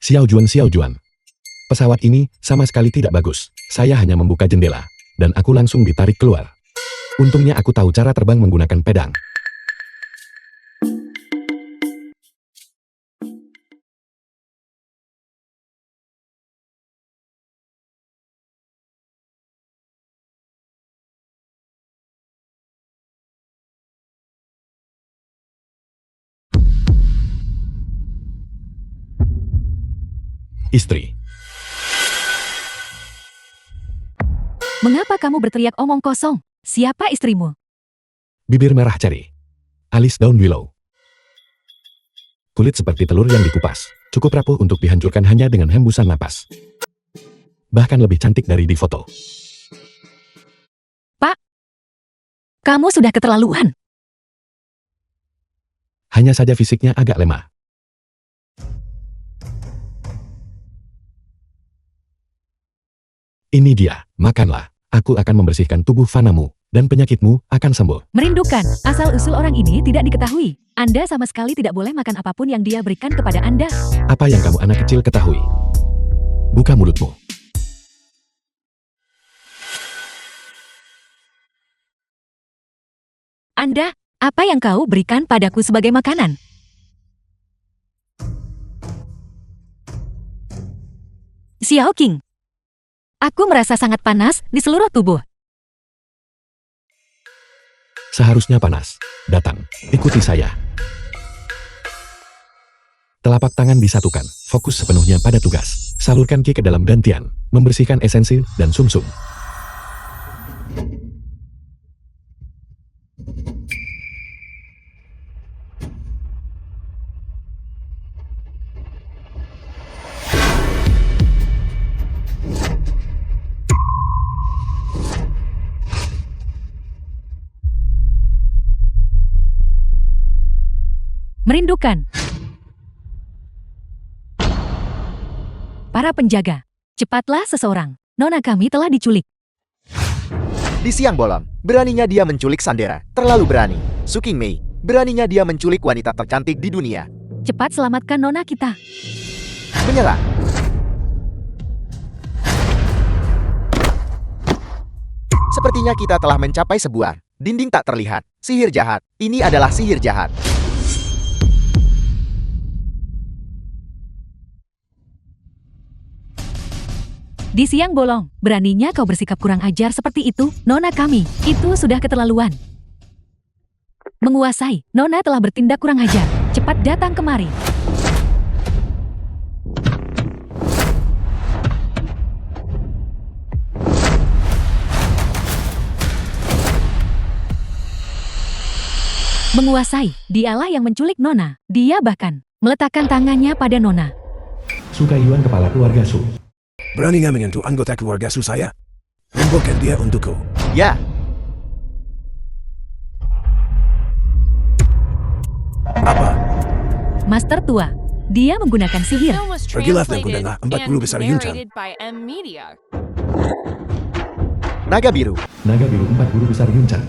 Xiao Juan. Pesawat ini sama sekali tidak bagus. Saya hanya membuka jendela, dan aku langsung ditarik keluar. Untungnya aku tahu cara terbang menggunakan pedang. Istri. Mengapa kamu berteriak omong kosong? Siapa istrimu? Bibir merah ceri. Alis daun willow. Kulit seperti telur yang dikupas. Cukup rapuh untuk dihancurkan hanya dengan hembusan napas. Bahkan lebih cantik dari di foto. Pak, kamu sudah keterlaluan. Hanya saja fisiknya agak lemah. Ini dia, makanlah. Aku akan membersihkan tubuh fanamu, dan penyakitmu akan sembuh. Merindukan, asal-usul orang ini tidak diketahui. Anda sama sekali tidak boleh makan apapun yang dia berikan kepada Anda. Apa yang kamu anak kecil ketahui? Buka mulutmu. Anda, apa yang kau berikan padaku sebagai makanan? Xiao King. Aku merasa sangat panas di seluruh tubuh. Seharusnya panas. Datang, ikuti saya. Telapak tangan disatukan, fokus sepenuhnya pada tugas. Salurkan ki ke dalam dantian, membersihkan esensi dan sumsum. Merindukan. Para penjaga, cepatlah seseorang. Nona kami telah diculik. Di siang bolong, beraninya dia menculik Sandera. Terlalu berani. Su Qingmei, beraninya dia menculik wanita tercantik di dunia. Cepat selamatkan nona kita. Menyerah. Sepertinya kita telah mencapai sebuah dinding tak terlihat. Sihir jahat. Ini adalah sihir jahat. Di siang bolong, beraninya kau bersikap kurang ajar seperti itu, nona kami. Itu sudah keterlaluan. Menguasai, nona telah bertindak kurang ajar. Cepat datang kemari. Menguasai, dialah yang menculik nona. Dia bahkan meletakkan tangannya pada nona. Su Kaiyuan kepala keluarga Su. Beraninya menyentuh anggota keluarga Su saya? Lumpuhkan dia untukku. Ya. Apa? Master tua, dia menggunakan sihir. Pergilah dan kundanlah 40 besar Yunchan. Naga biru. Naga biru 4 guru besar Yunchan.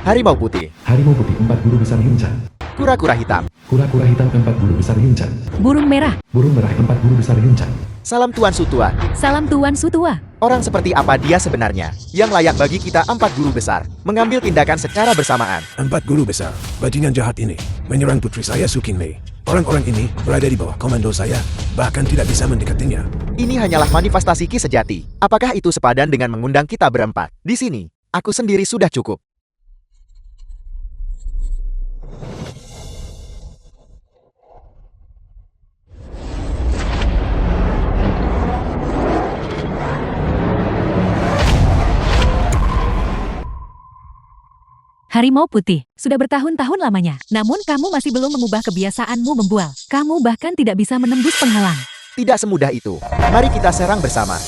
Harimau putih. Harimau putih 4 guru besar Yunchan. Kura-kura hitam. Kura-kura hitam 4 guru besar Yunchan. Burung merah, Burung merah 4 guru besar Yunchan. Salam Tuan Su tua. salam Tuan Su tua. Orang seperti apa dia sebenarnya? Yang layak bagi kita 4 guru besar. Mengambil tindakan secara bersamaan. 4 guru besar, bajingan jahat ini, menyerang putri saya Su Qingmei. Orang-orang ini berada di bawah komando saya, bahkan tidak bisa mendekatinya. Ini hanyalah manifestasi ki sejati. Apakah itu sepadan dengan mengundang kita berempat? Di sini, aku sendiri sudah cukup. Harimau putih, sudah bertahun-tahun lamanya. Namun kamu masih belum mengubah kebiasaanmu membual. Kamu bahkan tidak bisa menembus penghalang. Tidak semudah itu. Mari kita serang bersama.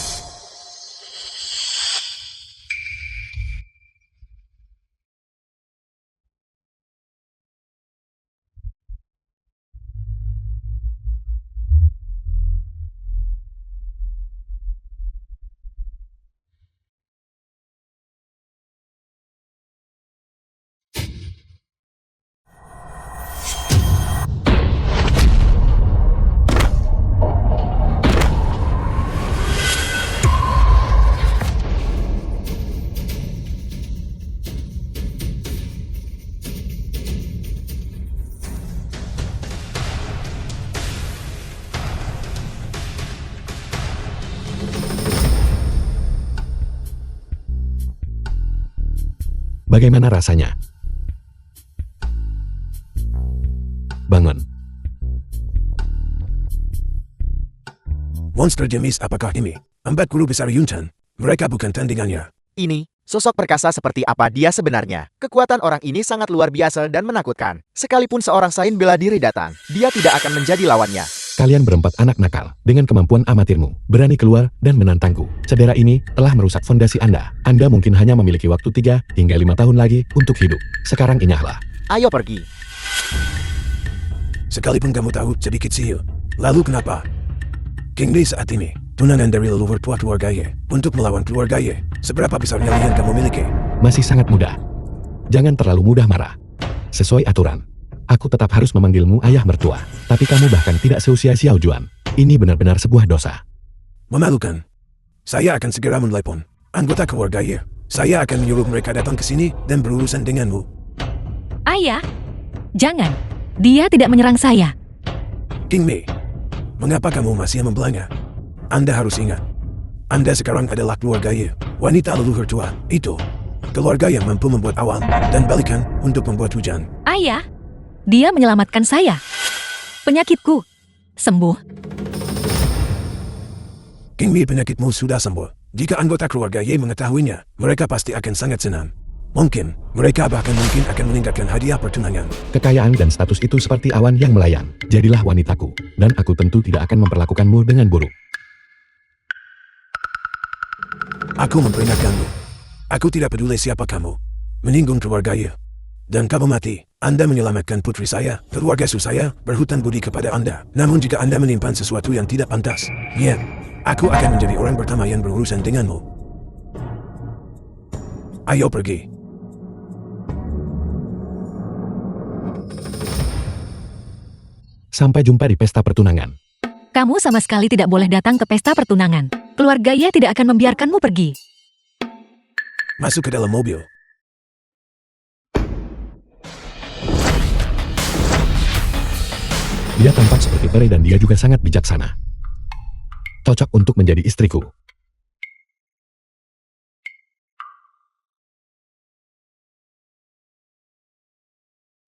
Bagaimana rasanya? Bangun. Monster jenis apakah ini? Empat guru besar Yuntan. Mereka bukan tandingannya. Ini, sosok perkasa seperti apa dia sebenarnya. Kekuatan orang ini sangat luar biasa dan menakutkan. Sekalipun seorang sain bela diri datang, dia tidak akan menjadi lawannya. Kalian berempat anak nakal, dengan kemampuan amatirmu, berani keluar dan menantangku. Cedera ini telah merusak fondasi Anda. Anda mungkin hanya memiliki waktu 3 hingga 5 tahun lagi untuk hidup. Sekarang inyahlah. Ayo pergi. Sekalipun kamu tahu sedikit sihir. Lalu kenapa? King Lee saat ini, tunangan dari leluhur tua keluarga Ye. Untuk melawan keluarga Ye, seberapa besar nyali yang kamu miliki? Masih sangat muda. Jangan terlalu mudah marah. Sesuai aturan, aku tetap harus memanggilmu ayah mertua. Tapi kamu bahkan tidak seusia Xiao Juan. Ini benar-benar sebuah dosa. Memalukan. Saya akan segera menelepon anggota keluarga Ye. Saya akan menyuruh mereka datang ke sini dan berurusan denganmu. Ayah, jangan. Dia tidak menyerang saya. King Mei, mengapa kamu masih membelanya? Anda harus ingat, Anda sekarang adalah keluarga Ye, wanita leluhur tua, itu. Keluarga yang mampu membuat awan dan balikan untuk membuat hujan. Ayah, dia menyelamatkan saya. Penyakitku sembuh. King Mei, penyakitmu sudah sembuh. Jika anggota keluarga Ye mengetahuinya, mereka pasti akan sangat senang. Mungkin, mereka bahkan mungkin akan meningkatkan hadiah pertunangan. Kekayaan dan status itu seperti awan yang melayang. Jadilah wanitaku, dan aku tentu tidak akan memperlakukanmu dengan buruk. Aku memperingatkanmu. Aku tidak peduli siapa kamu. Menyinggung keluarga Ye. Dan kamu mati. Anda menyelamatkan putri saya, keluarga saya, berhutang budi kepada Anda. Namun jika Anda menyimpan sesuatu yang tidak pantas, ya, aku akan menjadi orang pertama yang berurusan denganmu. Ayo pergi. Sampai jumpa di pesta pertunangan. Kamu sama sekali tidak boleh datang ke pesta pertunangan. Keluarga Ye tidak akan membiarkanmu pergi. Masuk ke dalam mobil. Dia tampak seperti peri dan dia juga sangat bijaksana. Cocok untuk menjadi istriku.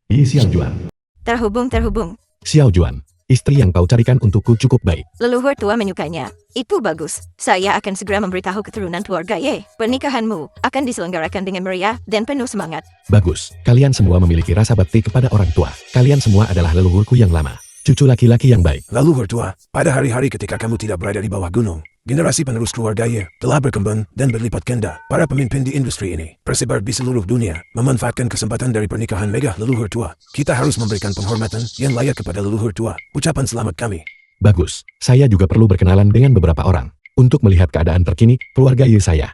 Xiao Juan. Terhubung. Xiao Juan, istri yang kau carikan untukku cukup baik. Leluhur tua menyukainya. Itu bagus. Saya akan segera memberitahu keturunan keluarga Ye. Pernikahanmu akan diselenggarakan dengan meriah dan penuh semangat. Bagus, kalian semua memiliki rasa bakti kepada orang tua. Kalian semua adalah leluhurku yang lama. Cucu laki-laki yang baik. Leluhur tua, pada hari-hari ketika kamu tidak berada di bawah gunung, generasi penerus keluarga Ye telah berkembang dan berlipat ganda. Para pemimpin di industri ini tersebar di seluruh dunia, memanfaatkan kesempatan dari pernikahan megah leluhur tua. Kita harus memberikan penghormatan yang layak kepada leluhur tua. Ucapan selamat kami. Bagus, saya juga perlu berkenalan dengan beberapa orang. Untuk melihat keadaan terkini, keluarga Ye saya.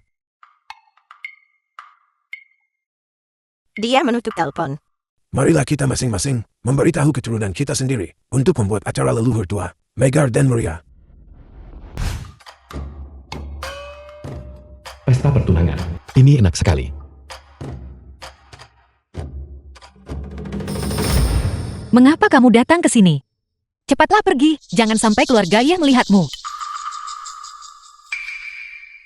Dia menutup telepon. Marilah kita masing-masing memberitahu keturunan kita sendiri untuk membuat acara leluhur tua, megah dan meriah. Pesta pertunangan. Ini enak sekali. Mengapa kamu datang ke sini? Cepatlah pergi, jangan sampai keluarga Ye melihatmu.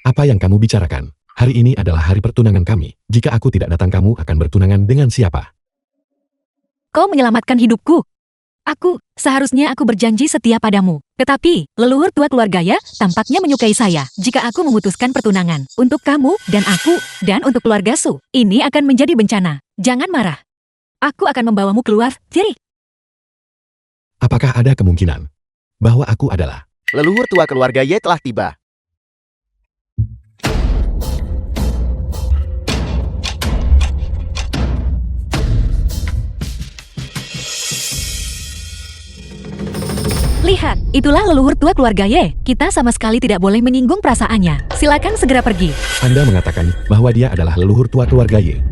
Apa yang kamu bicarakan? Hari ini adalah hari pertunangan kami. Jika aku tidak datang, kamu akan bertunangan dengan siapa? Kau menyelamatkan hidupku. Seharusnya aku berjanji setia padamu. Tetapi, leluhur tua keluarga Ye tampaknya menyukai saya. Jika aku memutuskan pertunangan, untuk kamu dan aku, dan untuk keluarga Su, ini akan menjadi bencana. Jangan marah. Aku akan membawamu keluar, Ciri. Apakah ada kemungkinan bahwa aku adalah Leluhur tua keluarga Ye telah tiba. Lihat, itulah leluhur tua keluarga Ye. Kita sama sekali tidak boleh menyinggung perasaannya. Silakan segera pergi. Anda mengatakan bahwa dia adalah leluhur tua keluarga Ye?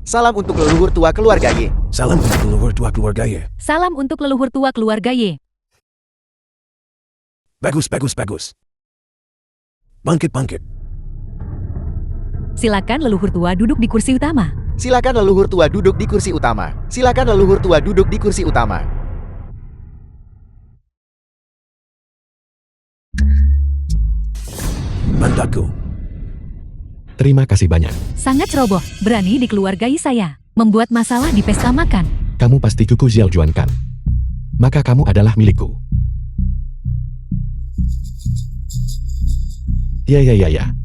Salam untuk leluhur tua keluarga Ye. Salam untuk leluhur tua keluarga Ye. Salam untuk leluhur tua keluarga Ye. Bagus. Bangkit. Silakan leluhur tua duduk di kursi utama. Silakan leluhur tua duduk di kursi utama. Silakan leluhur tua duduk di kursi utama. Mantaku. Terima kasih banyak. Sangat ceroboh, berani dikeluargai saya. Membuat masalah di pesta makan. Kamu pasti kuku Xiao Juan kan? Maka kamu adalah milikku. Ya.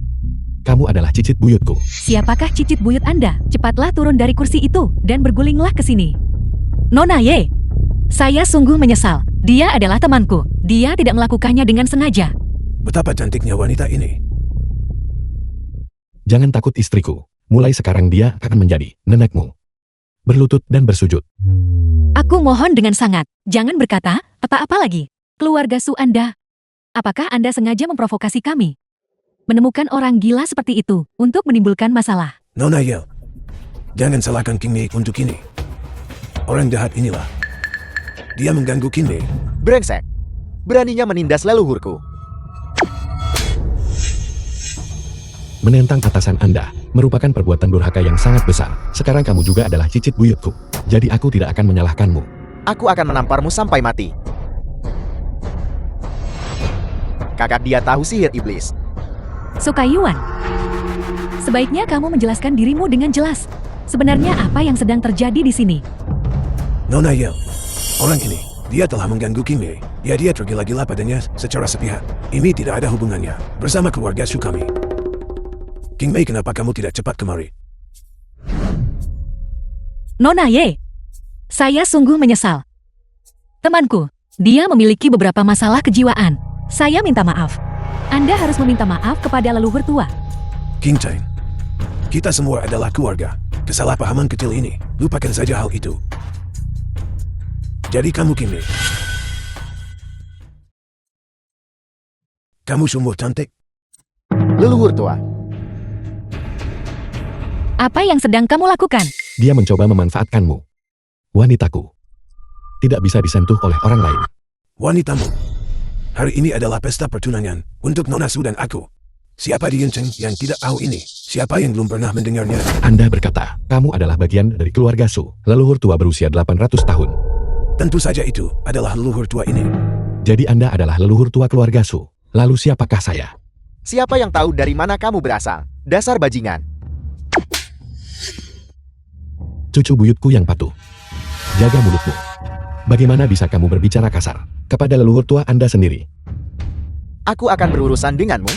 Kamu adalah cicit buyutku. Siapakah cicit buyut Anda? Cepatlah turun dari kursi itu dan bergulinglah ke sini. Nona Ye, saya sungguh menyesal. Dia adalah temanku. Dia tidak melakukannya dengan sengaja. Betapa cantiknya wanita ini. Jangan takut istriku. Mulai sekarang dia akan menjadi nenekmu. Berlutut dan bersujud. Aku mohon dengan sangat. Jangan berkata apa-apa lagi. Keluarga Su Anda. Apakah Anda sengaja memprovokasi kami? Menemukan orang gila seperti itu untuk menimbulkan masalah. Nona Yel, jangan salahkan King Mei untuk ini. Orang jahat inilah. Dia mengganggu King Mei. Brengsek. Beraninya menindas leluhurku. Menentang atasan Anda merupakan perbuatan durhaka yang sangat besar. Sekarang kamu juga adalah cicit buyutku. Jadi aku tidak akan menyalahkanmu. Aku akan menamparmu sampai mati. Kakak dia tahu sihir iblis. Sukayuan, sebaiknya kamu menjelaskan dirimu dengan jelas. Sebenarnya apa yang sedang terjadi di sini? Nona Yel, orang ini, dia telah mengganggu King Mei. Ya dia tergila-gila padanya secara sepihak. Ini tidak ada hubungannya bersama keluarga Su kami. King Mei, kenapa kamu tidak cepat kemari? Nona Ye, saya sungguh menyesal. Temanku, dia memiliki beberapa masalah kejiwaan. Saya minta maaf. Anda harus meminta maaf kepada leluhur tua. King Cheng, kita semua adalah keluarga. Kesalahpahaman kecil ini, lupakan saja hal itu. Jadi kamu King Mei. Kamu sungguh cantik. Leluhur tua. Apa yang sedang kamu lakukan? Dia mencoba memanfaatkanmu. Wanitaku. Tidak bisa disentuh oleh orang lain. Wanitamu. Hari ini adalah pesta pertunangan untuk Nona Su dan aku. Siapa di Yinceng yang tidak tahu ini? Siapa yang belum pernah mendengarnya? Anda berkata, kamu adalah bagian dari keluarga Su, leluhur tua berusia 800 tahun. Tentu saja itu adalah leluhur tua ini. Jadi Anda adalah leluhur tua keluarga Su. Lalu siapakah saya? Siapa yang tahu dari mana kamu berasal? Dasar bajingan. Cucu buyutku yang patuh. Jaga mulutmu. Bagaimana bisa kamu berbicara kasar kepada leluhur tua Anda sendiri? Aku akan berurusan denganmu.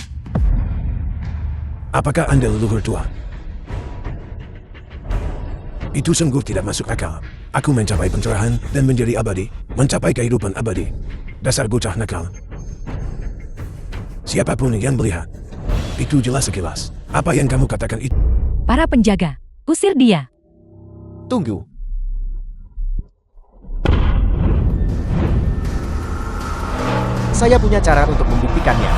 Apakah Anda leluhur tua? Itu sungguh tidak masuk akal. Aku mencapai pencerahan dan menjadi abadi, mencapai kehidupan abadi. Dasar bocah nakal. Siapapun yang melihat, itu jelas sekilas. Apa yang kamu katakan itu? Para penjaga, usir dia. Tunggu. Saya punya cara untuk membuktikannya.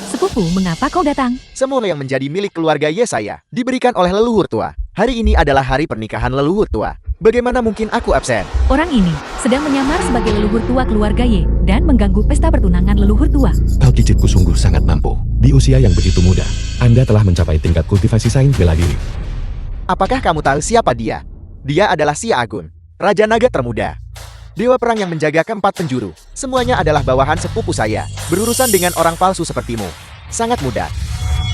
Sepupu, mengapa kau datang? Semua yang menjadi milik keluarga Ye saya diberikan oleh leluhur tua. Hari ini adalah hari pernikahan leluhur tua. Bagaimana mungkin aku absen? Orang ini sedang menyamar sebagai leluhur tua keluarga Ye dan mengganggu pesta pertunangan leluhur tua. Kau cicitku sungguh sangat mampu. Di usia yang begitu muda, Anda telah mencapai tingkat kultivasi sains bela diri. Apakah kamu tahu siapa dia? Dia adalah Xia Agun, Raja Naga termuda. Dewa perang yang menjaga keempat penjuru. Semuanya adalah bawahan sepupu saya. Berurusan dengan orang palsu sepertimu sangat mudah.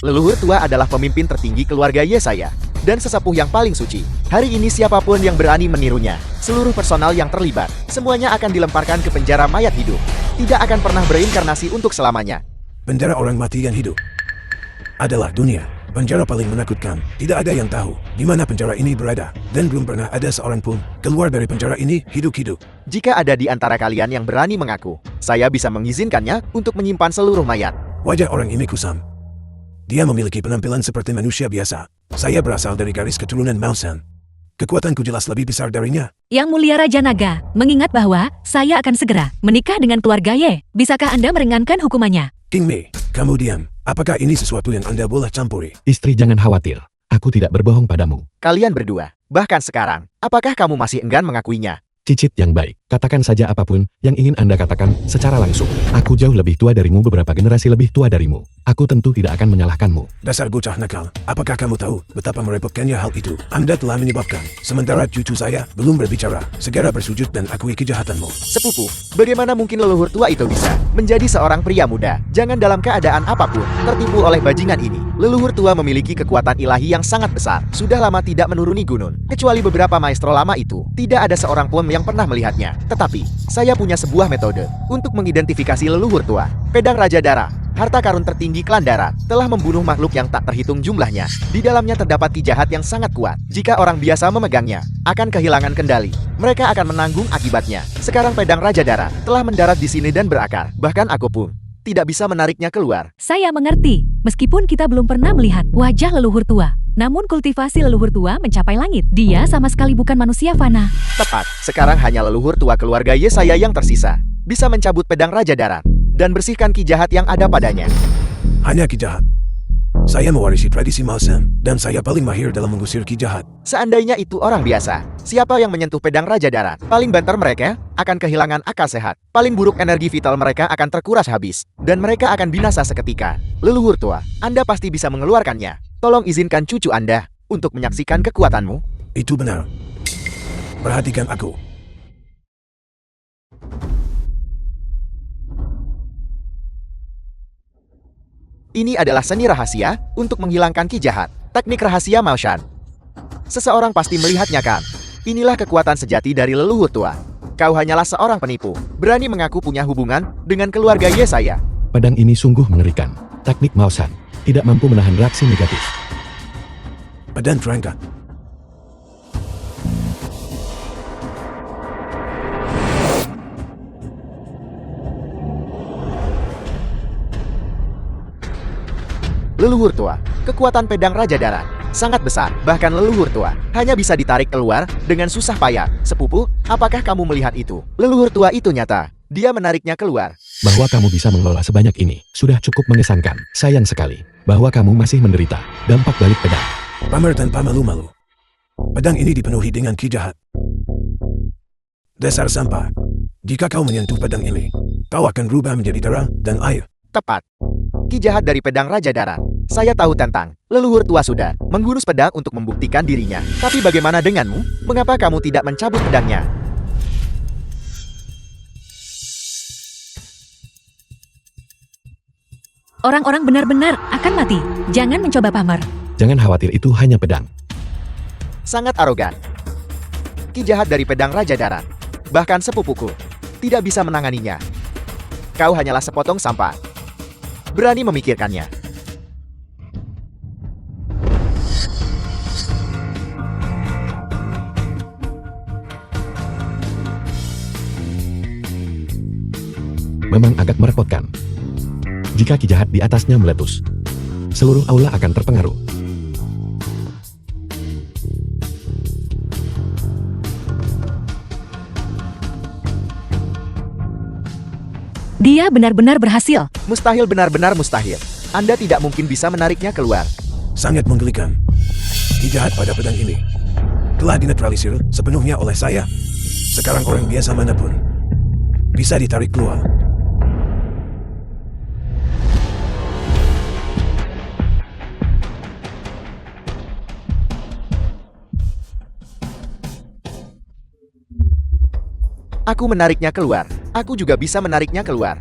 Leluhur tua adalah pemimpin tertinggi keluarga Ye saya dan sesepuh yang paling suci. Hari ini siapapun yang berani menirunya, seluruh personal yang terlibat, semuanya akan dilemparkan ke penjara mayat hidup. Tidak akan pernah bereinkarnasi untuk selamanya. Penjara orang mati yang hidup adalah dunia. Penjara paling menakutkan. Tidak ada yang tahu di mana penjara ini berada. Dan belum pernah ada seorang pun keluar dari penjara ini hidup-hidup. Jika ada di antara kalian yang berani mengaku, saya bisa mengizinkannya untuk menyimpan seluruh mayat. Wajah orang ini kusam. Dia memiliki penampilan seperti manusia biasa. Saya berasal dari garis keturunan Mausan. Kekuatanku jelas lebih besar darinya. Yang mulia Raja Naga, mengingat bahwa saya akan segera menikah dengan keluarga Ye. Bisakah Anda meringankan hukumannya? King Mei, kamu diam. Apakah ini sesuatu yang Anda boleh campuri? Istri, jangan khawatir. Aku tidak berbohong padamu. Kalian berdua, bahkan sekarang, apakah kamu masih enggan mengakuinya? Cicit yang baik. Katakan saja apapun yang ingin Anda katakan secara langsung. Aku jauh lebih tua darimu, beberapa generasi lebih tua darimu. Aku tentu tidak akan menyalahkanmu. Dasar bocah nakal, apakah kamu tahu betapa merepotkannya hal itu? Anda telah menyebabkan, sementara cucu saya belum berbicara. Segera bersujud dan akui kejahatanmu. Sepupu, bagaimana mungkin leluhur tua itu bisa menjadi seorang pria muda? Jangan dalam keadaan apapun tertipu oleh bajingan ini. Leluhur tua memiliki kekuatan ilahi yang sangat besar. Sudah lama tidak menuruni gunung. Kecuali beberapa maestro lama itu, tidak ada seorang pun yang pernah melihatnya. Tetapi, saya punya sebuah metode untuk mengidentifikasi leluhur tua. Pedang Raja Dara, harta karun tertinggi klan Dara, telah membunuh makhluk yang tak terhitung jumlahnya. Di dalamnya terdapat ki jahat yang sangat kuat. Jika orang biasa memegangnya, akan kehilangan kendali. Mereka akan menanggung akibatnya. Sekarang pedang Raja Dara telah mendarat di sini dan berakar. Bahkan aku pun tidak bisa menariknya keluar. Saya mengerti, meskipun kita belum pernah melihat wajah leluhur tua. Namun kultivasi leluhur tua mencapai langit. Dia sama sekali bukan manusia fana. Tepat, sekarang hanya leluhur tua keluarga Yesaya yang tersisa. Bisa mencabut pedang Raja Darat dan bersihkan ki jahat yang ada padanya. Hanya ki jahat. Saya mewarisi tradisi Malsam, dan saya paling mahir dalam mengusir ki jahat. Seandainya itu orang biasa, siapa yang menyentuh pedang Raja Darat? Paling banter mereka akan kehilangan akal sehat. Paling buruk energi vital mereka akan terkuras habis. Dan mereka akan binasa seketika. Leluhur tua, Anda pasti bisa mengeluarkannya. Tolong izinkan cucu Anda untuk menyaksikan kekuatanmu. Itu benar. Perhatikan aku. Ini adalah seni rahasia untuk menghilangkan ki jahat. Teknik rahasia Maoshan. Seseorang pasti melihatnya kan? Inilah kekuatan sejati dari leluhur tua. Kau hanyalah seorang penipu, berani mengaku punya hubungan dengan keluarga Yesaya. Pedang ini sungguh mengerikan. Teknik Maoshan tidak mampu menahan reaksi negatif. Pedang terangkat. Leluhur tua, kekuatan pedang Raja Darat sangat besar. Bahkan leluhur tua hanya bisa ditarik keluar dengan susah payah. Sepupu, apakah kamu melihat itu? Leluhur tua itu nyata. Dia menariknya keluar. Bahwa kamu bisa mengelola sebanyak ini sudah cukup mengesankan. Sayang sekali bahwa kamu masih menderita dampak balik pedang. Pamer tanpa malu-malu. Pedang ini dipenuhi dengan ki jahat. Dasar sampah. Jika kau menyentuh pedang ini, kau akan berubah menjadi darah dan air. Tepat. Ki jahat dari pedang Raja Darat. Saya tahu tentang leluhur tua sudah menggurus pedang untuk membuktikan dirinya. Tapi bagaimana denganmu? Mengapa kamu tidak mencabut pedangnya? Orang-orang benar-benar akan mati. Jangan mencoba pamer. Jangan khawatir, itu hanya pedang. Sangat arogan. Ki jahat dari pedang Raja Darat. Bahkan sepupuku tidak bisa menanganinya. Kau hanyalah sepotong sampah. Berani memikirkannya. Memang agak merepotkan. Jika ki jahat di atasnya meletus, seluruh aula akan terpengaruh. Dia benar-benar berhasil. Mustahil, benar-benar mustahil. Anda tidak mungkin bisa menariknya keluar. Sangat menggelikan. Ki jahat pada pedang ini telah dinetralisir sepenuhnya oleh saya. Sekarang orang biasa manapun bisa ditarik keluar. Aku menariknya keluar. Aku juga bisa menariknya keluar.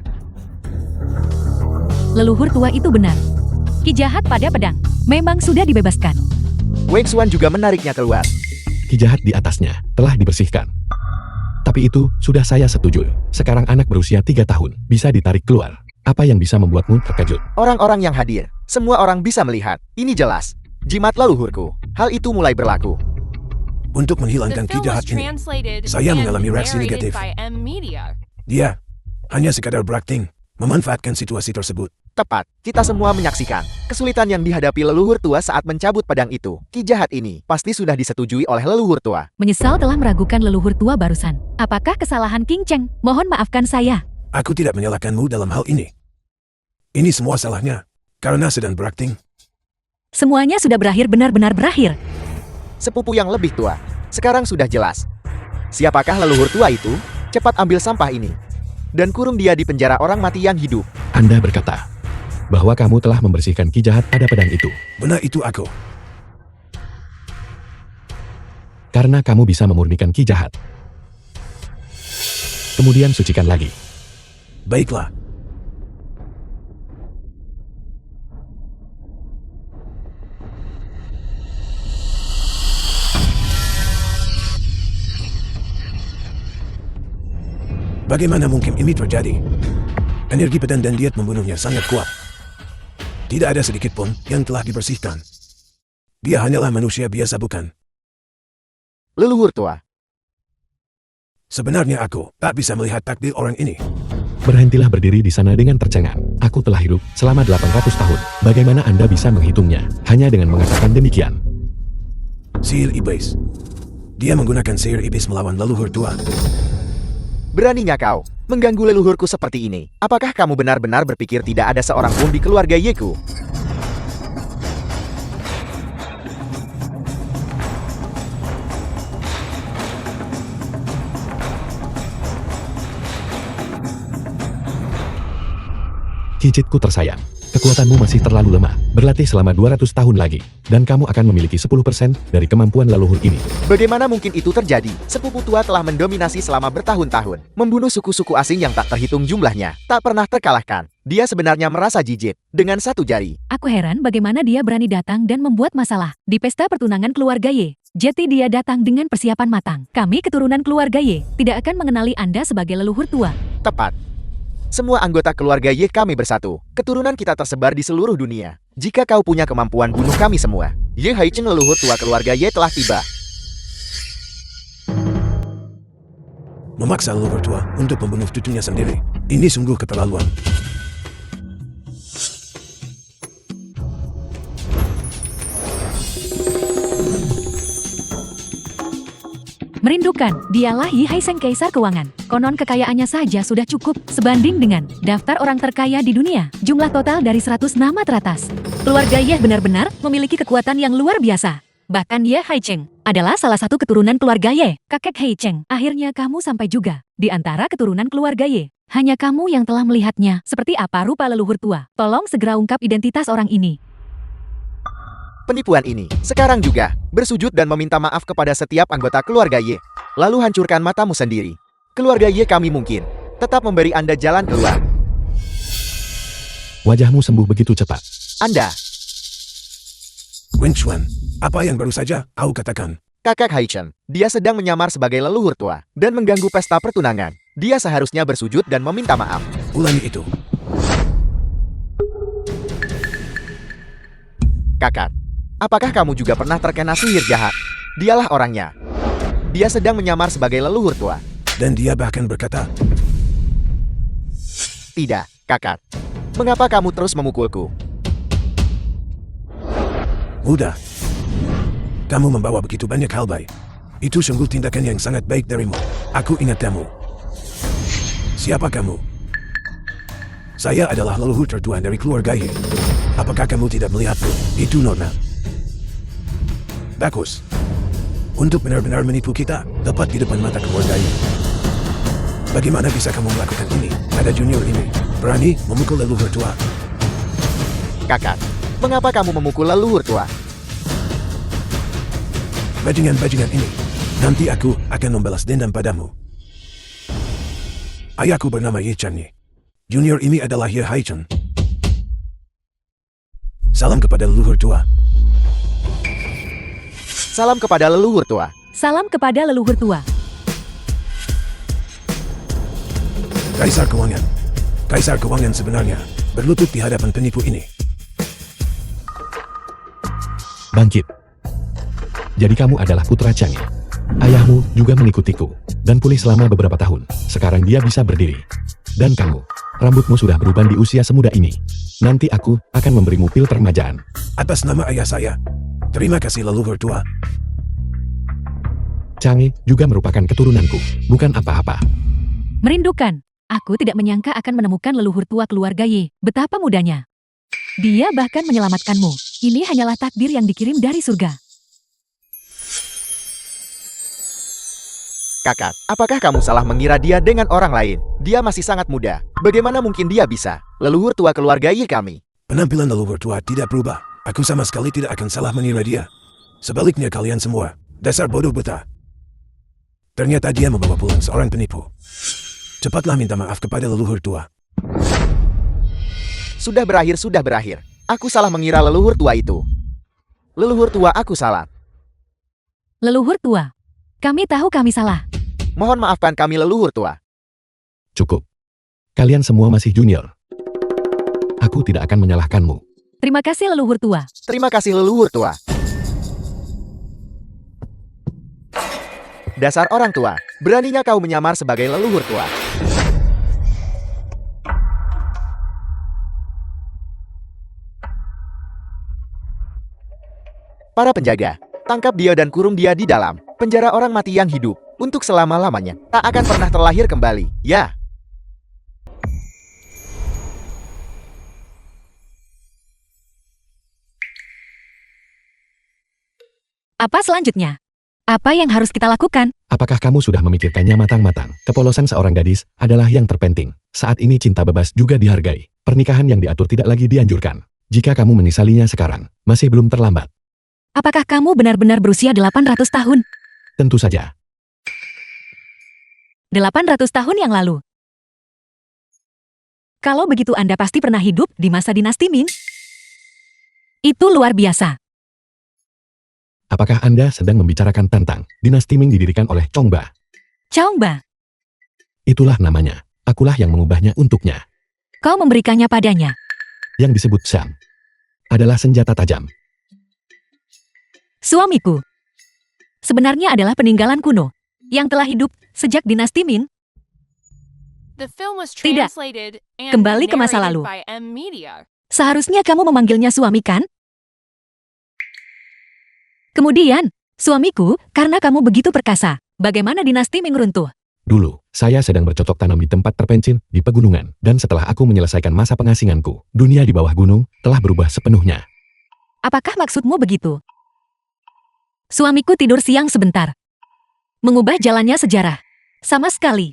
Leluhur tua itu benar. Ki jahat pada pedang memang sudah dibebaskan. Wei Xuan juga menariknya keluar. Ki jahat di atasnya telah dibersihkan. Tapi itu sudah saya setuju. Sekarang anak berusia 3 tahun bisa ditarik keluar. Apa yang bisa membuatmu terkejut? Orang-orang yang hadir, semua orang bisa melihat. Ini jelas. Jimat leluhurku. Hal itu mulai berlaku. Untuk menghilangkan ki jahat ini, saya mengalami reaksi negatif. Dia hanya sekadar berakting, memanfaatkan situasi tersebut. Tepat, kita semua menyaksikan kesulitan yang dihadapi leluhur tua saat mencabut pedang itu. Ki jahat ini pasti sudah disetujui oleh leluhur tua. Menyesal telah meragukan leluhur tua barusan. Apakah kesalahan King Cheng? Mohon maafkan saya. Aku tidak menyalahkanmu dalam hal ini. Ini semua salahnya, karena sedang berakting. Semuanya sudah berakhir, benar-benar berakhir. Sepupu yang lebih tua, sekarang sudah jelas. Siapakah leluhur tua itu? Cepat ambil sampah ini. Dan kurung dia di penjara orang mati yang hidup. Anda berkata bahwa kamu telah membersihkan ki jahat pada pedang itu. Benar itu aku. Karena kamu bisa memurnikan ki jahat. Kemudian sucikan lagi. Baiklah. Bagaimana mungkin ini terjadi? Energi pedang dan diet membunuhnya sangat kuat. Tidak ada sedikit pun yang telah dibersihkan. Dia hanyalah manusia biasa, bukan? Leluhur tua. Sebenarnya aku tak bisa melihat takdir orang ini. Berhentilah berdiri di sana dengan tercengang. Aku telah hidup selama 800 tahun. Bagaimana Anda bisa menghitungnya hanya dengan mengatakan demikian? Sihir iblis. Dia menggunakan sihir iblis melawan leluhur tua. Beraninya kau mengganggu leluhurku seperti ini? Apakah kamu benar-benar berpikir tidak ada seorang pun di keluarga Yeku? Kijitku tersayang, kekuatanmu masih terlalu lemah. Berlatih selama 200 tahun lagi, dan kamu akan memiliki 10% dari kemampuan leluhur ini. Bagaimana mungkin itu terjadi? Sepupu tua telah mendominasi selama bertahun-tahun, membunuh suku-suku asing yang tak terhitung jumlahnya, tak pernah terkalahkan. Dia sebenarnya merasa jijik dengan satu jari. Aku heran bagaimana dia berani datang dan membuat masalah di pesta pertunangan keluarga Ye. Jadi dia datang dengan persiapan matang. Kami keturunan keluarga Ye tidak akan mengenali Anda sebagai leluhur tua. Tepat. Semua anggota keluarga Ye kami bersatu. Keturunan kita tersebar di seluruh dunia. Jika kau punya kemampuan bunuh kami semua, Ye Haicheng leluhur tua keluarga Ye telah tiba. Memaksa leluhur tua untuk membunuh cucunya sendiri. Ini sungguh keterlaluan. Merindukan, dialah Yi Haiseng Kaisar Keuangan. Konon kekayaannya saja sudah cukup sebanding dengan daftar orang terkaya di dunia. Jumlah total dari 100 nama teratas. Keluarga Ye benar-benar memiliki kekuatan yang luar biasa. Bahkan Ye Haicheng adalah salah satu keturunan keluarga Ye. Kakek Haicheng, akhirnya kamu sampai juga di antara keturunan keluarga Ye. Hanya kamu yang telah melihatnya seperti apa rupa leluhur tua. Tolong segera ungkap identitas orang ini. Penipuan ini, sekarang juga, bersujud dan meminta maaf kepada setiap anggota keluarga Ye. Lalu hancurkan matamu sendiri. Keluarga Ye kami mungkin tetap memberi Anda jalan keluar. Wajahmu sembuh begitu cepat. Anda, Wen Chuan, apa yang baru saja kau katakan? kakak Haicheng, dia sedang menyamar sebagai leluhur tua dan mengganggu pesta pertunangan. Dia seharusnya bersujud dan meminta maaf. Ulangi itu. Kakak, apakah kamu juga pernah terkena sihir jahat? Dialah orangnya. Dia sedang menyamar sebagai leluhur tua. Dan dia bahkan berkata, Tidak, kakak. Mengapa kamu terus memukulku? mudah. Kamu membawa begitu banyak hal baik. Itu sungguh tindakan yang sangat baik darimu. Aku ingat kamu. Siapa kamu? Saya adalah leluhur tertua dari keluarga Ye. Apakah kamu tidak melihatku? Itu nona. Bagus. Untuk benar-benar menipu kita, tepat di depan mata keluarga Ye. Bagaimana bisa kamu melakukan ini? Ada junior ini berani memukul leluhur tua. Kakak, mengapa kamu memukul leluhur tua? Bajingan-bajingan ini. Nanti aku akan membalas dendam padamu. Ayahku bernama Ye Chanyi. Junior ini adalah Ye Haicheng. Salam kepada leluhur tua. Salam kepada leluhur tua. Salam kepada leluhur tua. Kaisar Keuangan. Kaisar Keuangan sebenarnya berlutut di hadapan penipu ini. Bangkit. Jadi kamu adalah putra Changi. Ayahmu juga mengikutiku dan pulih selama beberapa tahun. Sekarang dia bisa berdiri. Dan kamu, rambutmu sudah beruban di usia semuda ini. Nanti aku akan memberimu pil permajaan. Atas nama ayah saya. Terima kasih leluhur tua. Changi juga merupakan keturunanku, bukan apa-apa. Merindukan. Aku tidak menyangka akan menemukan leluhur tua keluarga Ye. Betapa mudanya. Dia bahkan menyelamatkanmu. Ini hanyalah takdir yang dikirim dari surga. Kakak, apakah kamu salah mengira dia dengan orang lain? Dia masih sangat muda. Bagaimana mungkin dia bisa? Leluhur tua keluarga Yi kami. Penampilan leluhur tua tidak berubah. Aku sama sekali tidak akan salah mengira dia. Sebaliknya kalian semua, dasar bodoh buta. Ternyata dia membawa pulang seorang penipu. Cepatlah minta maaf kepada leluhur tua. Sudah berakhir, sudah berakhir. Aku salah mengira leluhur tua itu. Leluhur tua, aku salah. Leluhur tua. Kami tahu kami salah. Mohon maafkan kami leluhur tua. Cukup. Kalian semua masih junior. Aku tidak akan menyalahkanmu. Terima kasih leluhur tua. Terima kasih leluhur tua. Dasar orang tua, beraninya kau menyamar sebagai leluhur tua. Para penjaga, tangkap dia dan kurung dia di dalam penjara orang mati yang hidup untuk selama-lamanya. Tak akan pernah terlahir kembali, ya. Apa selanjutnya? Apa yang harus kita lakukan? Apakah kamu sudah memikirkannya matang-matang? Kepolosan seorang gadis adalah yang terpenting. Saat ini cinta bebas juga dihargai. Pernikahan yang diatur tidak lagi dianjurkan. Jika kamu menyesalinya sekarang, masih belum terlambat. Apakah kamu benar-benar berusia 800 tahun? Tentu saja. 800 tahun yang lalu. Kalau begitu Anda pasti pernah hidup di masa dinasti Ming. Itu luar biasa. Apakah Anda sedang membicarakan tentang dinasti Ming didirikan oleh Chongba? Chongba, Itulah namanya. Akulah yang mengubahnya untuknya. kau memberikannya padanya. Yang disebut Sham adalah senjata tajam. Suamiku. Sebenarnya adalah peninggalan kuno yang telah hidup sejak dinasti Ming. The film was Tidak. translated and Kembali ke masa narrated lalu. by M Media. Seharusnya kamu memanggilnya suami kan? Kemudian, suamiku, karena kamu begitu perkasa, bagaimana dinasti Ming runtuh? Dulu, saya sedang bercocok tanam di tempat terpencil di pegunungan, dan setelah aku menyelesaikan masa pengasinganku, dunia di bawah gunung telah berubah sepenuhnya. Apakah maksudmu begitu? Suamiku tidur siang sebentar. Mengubah jalannya sejarah. Sama sekali.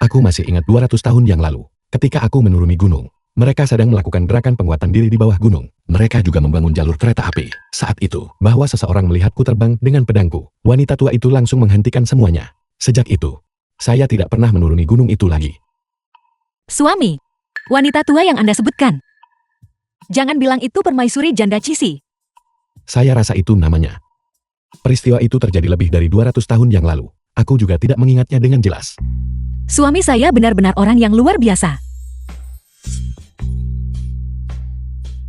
Aku masih ingat 200 tahun yang lalu, ketika aku menuruni gunung. Mereka sedang melakukan gerakan penguatan diri di bawah gunung. Mereka juga membangun jalur kereta api. Saat itu, bahwa seseorang melihatku terbang dengan pedangku, wanita tua itu langsung menghentikan semuanya. Sejak itu, saya tidak pernah menuruni gunung itu lagi. Suami. Wanita tua yang Anda sebutkan. Jangan bilang itu permaisuri janda Cisi. Saya rasa itu namanya. Peristiwa itu terjadi lebih dari 200 tahun yang lalu. Aku juga tidak mengingatnya dengan jelas. Suami saya benar-benar orang yang luar biasa.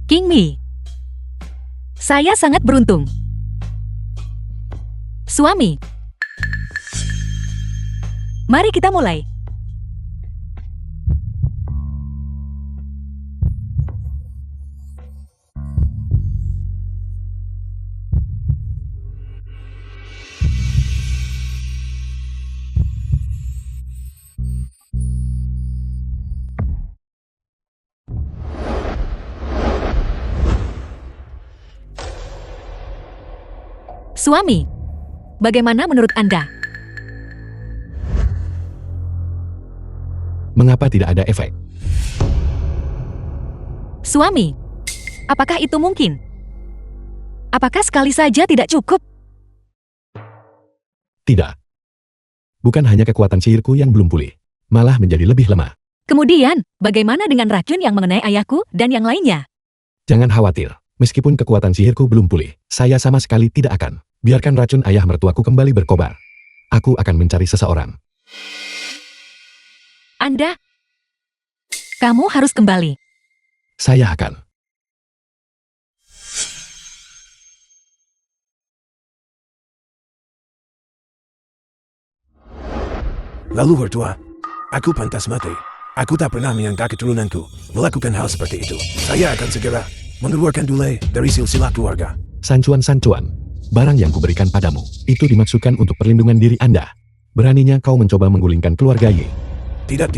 King Mi. Saya sangat beruntung. Suami. Mari kita mulai. Suami, bagaimana menurut Anda? Mengapa tidak ada efek? Suami, apakah itu mungkin? Apakah sekali saja tidak cukup? Tidak. Bukan hanya kekuatan sihirku yang belum pulih, malah menjadi lebih lemah. Kemudian, bagaimana dengan racun yang mengenai ayahku dan yang lainnya? Jangan khawatir, meskipun kekuatan sihirku belum pulih, saya sama sekali tidak akan biarkan racun ayah mertuaku kembali berkobar. Aku akan mencari seseorang. Anda, kamu harus kembali. Saya akan. Leluhur tua, aku pantas mati. Aku tak pernah menyangka keturunanku melakukan hal seperti itu. Saya akan segera mengeluarkan Dule dari silsilah keluarga. Sancuan-sancuan, barang yang kuberikan padamu, itu dimaksudkan untuk perlindungan diri Anda. Beraninya kau mencoba menggulingkan keluarga Yi. Tidak.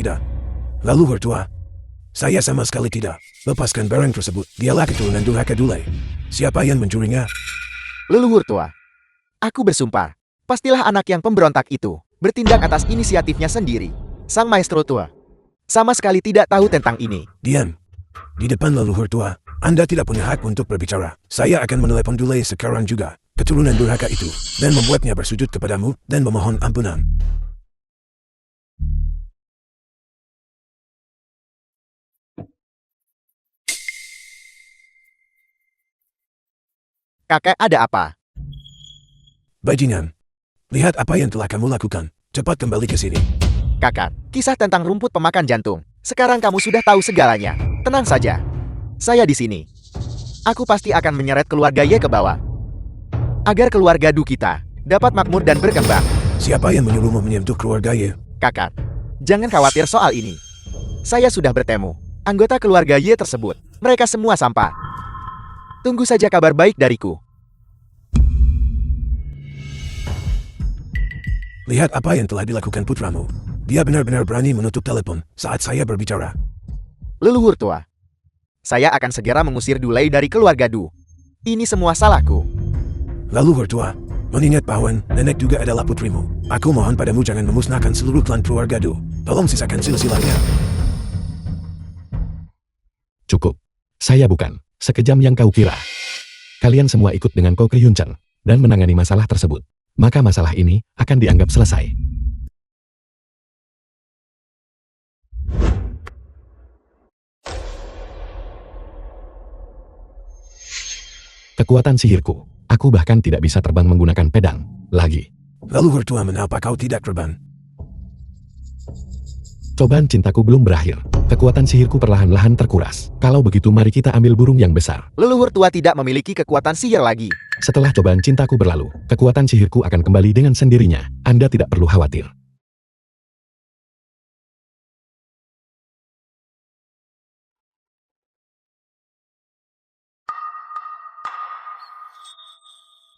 Leluhur tua, saya sama sekali tidak. Lepaskan barang tersebut. Dialah keturunan durhaka Dule. Siapa yang mencurinya? Leluhur tua. Aku bersumpah. Pastilah anak yang pemberontak itu bertindak atas inisiatifnya sendiri. Sang maestro tua sama sekali tidak tahu tentang ini. Diam. Di depan leluhur tua, Anda tidak punya hak untuk berbicara. Saya akan menelepon Dule sekarang juga, keturunan durhaka itu, dan membuatnya bersujud kepadamu dan memohon ampunan. Kakek, ada apa? Bajingan, lihat apa yang telah kamu lakukan. Cepat kembali ke sini. Kakak, kisah tentang rumput pemakan jantung. Sekarang kamu sudah tahu segalanya. Tenang saja. Saya di sini. Aku pasti akan menyeret keluarga Ye ke bawah. Agar keluarga Du kita dapat makmur dan berkembang. Siapa yang menyuruhmu menyentuh keluarga Ye? Kakak, jangan khawatir soal ini. Saya sudah bertemu anggota keluarga Ye tersebut. Mereka semua sampah. Tunggu saja kabar baik dariku. Lihat apa yang telah dilakukan putramu. Dia benar-benar berani menutup telepon saat saya berbicara. Leluhur tua, saya akan segera mengusir Dulei dari keluarga Du. Ini semua salahku. Leluhur tua, mengingat bahwa nenek juga adalah putrimu. Aku mohon padamu jangan memusnahkan seluruh klan keluarga Du. Tolong sisakan silsilahnya. Cukup. Saya bukan sekejam yang kau kira. Kalian semua ikut dengan Ko Kryunchan dan menangani masalah tersebut. Maka masalah ini akan dianggap selesai. Kekuatan sihirku. Aku bahkan tidak bisa terbang menggunakan pedang lagi. Leluhur tua, mengapa kau tidak terbang? Cobaan cintaku belum berakhir. Kekuatan sihirku perlahan-lahan terkuras. Kalau begitu mari kita ambil burung yang besar. Leluhur tua tidak memiliki kekuatan sihir lagi. Setelah cobaan cintaku berlalu, kekuatan sihirku akan kembali dengan sendirinya. Anda tidak perlu khawatir.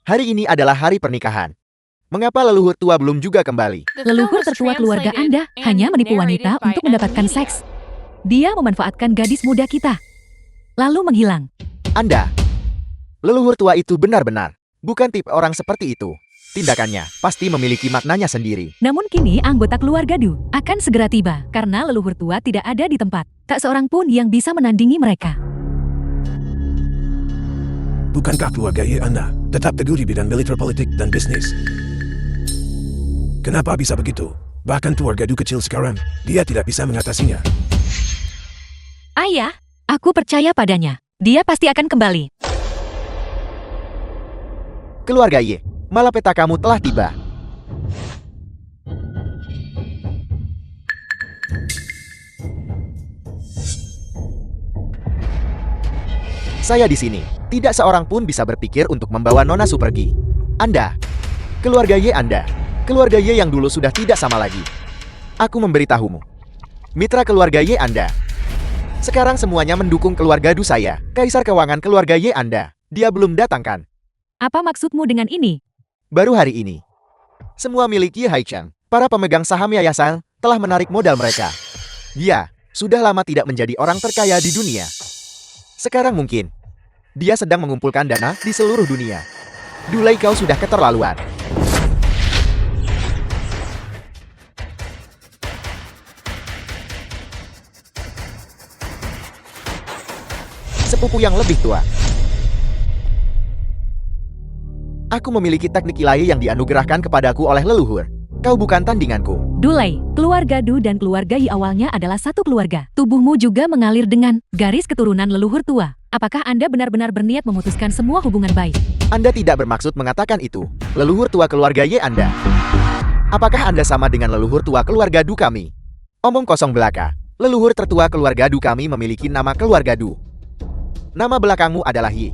Hari ini adalah hari pernikahan. Mengapa leluhur tua belum juga kembali? The film Leluhur was tertua keluarga translated Anda and hanya menipu wanita narrated by untuk mendapatkan Media. seks. Dia memanfaatkan gadis muda kita, lalu menghilang. Anda, leluhur tua itu benar-benar bukan tipe orang seperti itu. Tindakannya pasti memiliki maknanya sendiri. Namun kini anggota keluarga Du akan segera tiba karena leluhur tua tidak ada di tempat. Tak seorang pun yang bisa menandingi mereka. Bukankah keluarga Ye Anda tetap teguh di bidang militer, politik, dan bisnis? Kenapa bisa begitu? Bahkan keluarga Du kecil sekarang, dia tidak bisa mengatasinya. Ayah, aku percaya padanya. Dia pasti akan kembali. Keluarga Ye, malapeta kamu telah tiba. Saya di sini. Tidak seorang pun bisa berpikir untuk membawa Nona Su pergi. Anda, keluarga Ye Anda, keluarga Ye yang dulu sudah tidak sama lagi. Aku memberitahumu. Mitra keluarga Ye Anda. Sekarang semuanya mendukung keluarga Du saya. Kaisar keuangan keluarga Ye Anda. Dia belum datangkan. Apa maksudmu dengan ini? Baru hari ini. Semua milik Ye Haichang, para pemegang saham yayasan, telah menarik modal mereka. Dia sudah lama tidak menjadi orang terkaya di dunia. Sekarang mungkin dia sedang mengumpulkan dana di seluruh dunia. Dulei, kau sudah keterlaluan. Sepupu yang lebih tua. Aku memiliki teknik ilahi yang dianugerahkan kepadaku oleh leluhur. Kau bukan tandinganku. Dulei, keluarga Du dan keluarga Yi awalnya adalah satu keluarga. Tubuhmu juga mengalir dengan garis keturunan leluhur tua. Apakah Anda benar-benar berniat memutuskan semua hubungan baik? Anda tidak bermaksud mengatakan itu. Leluhur tua keluarga Ye Anda. Apakah Anda sama dengan leluhur tua keluarga Du kami? Omong kosong belaka. Leluhur tertua keluarga Du kami memiliki nama keluarga Du. Nama belakangmu adalah Ye.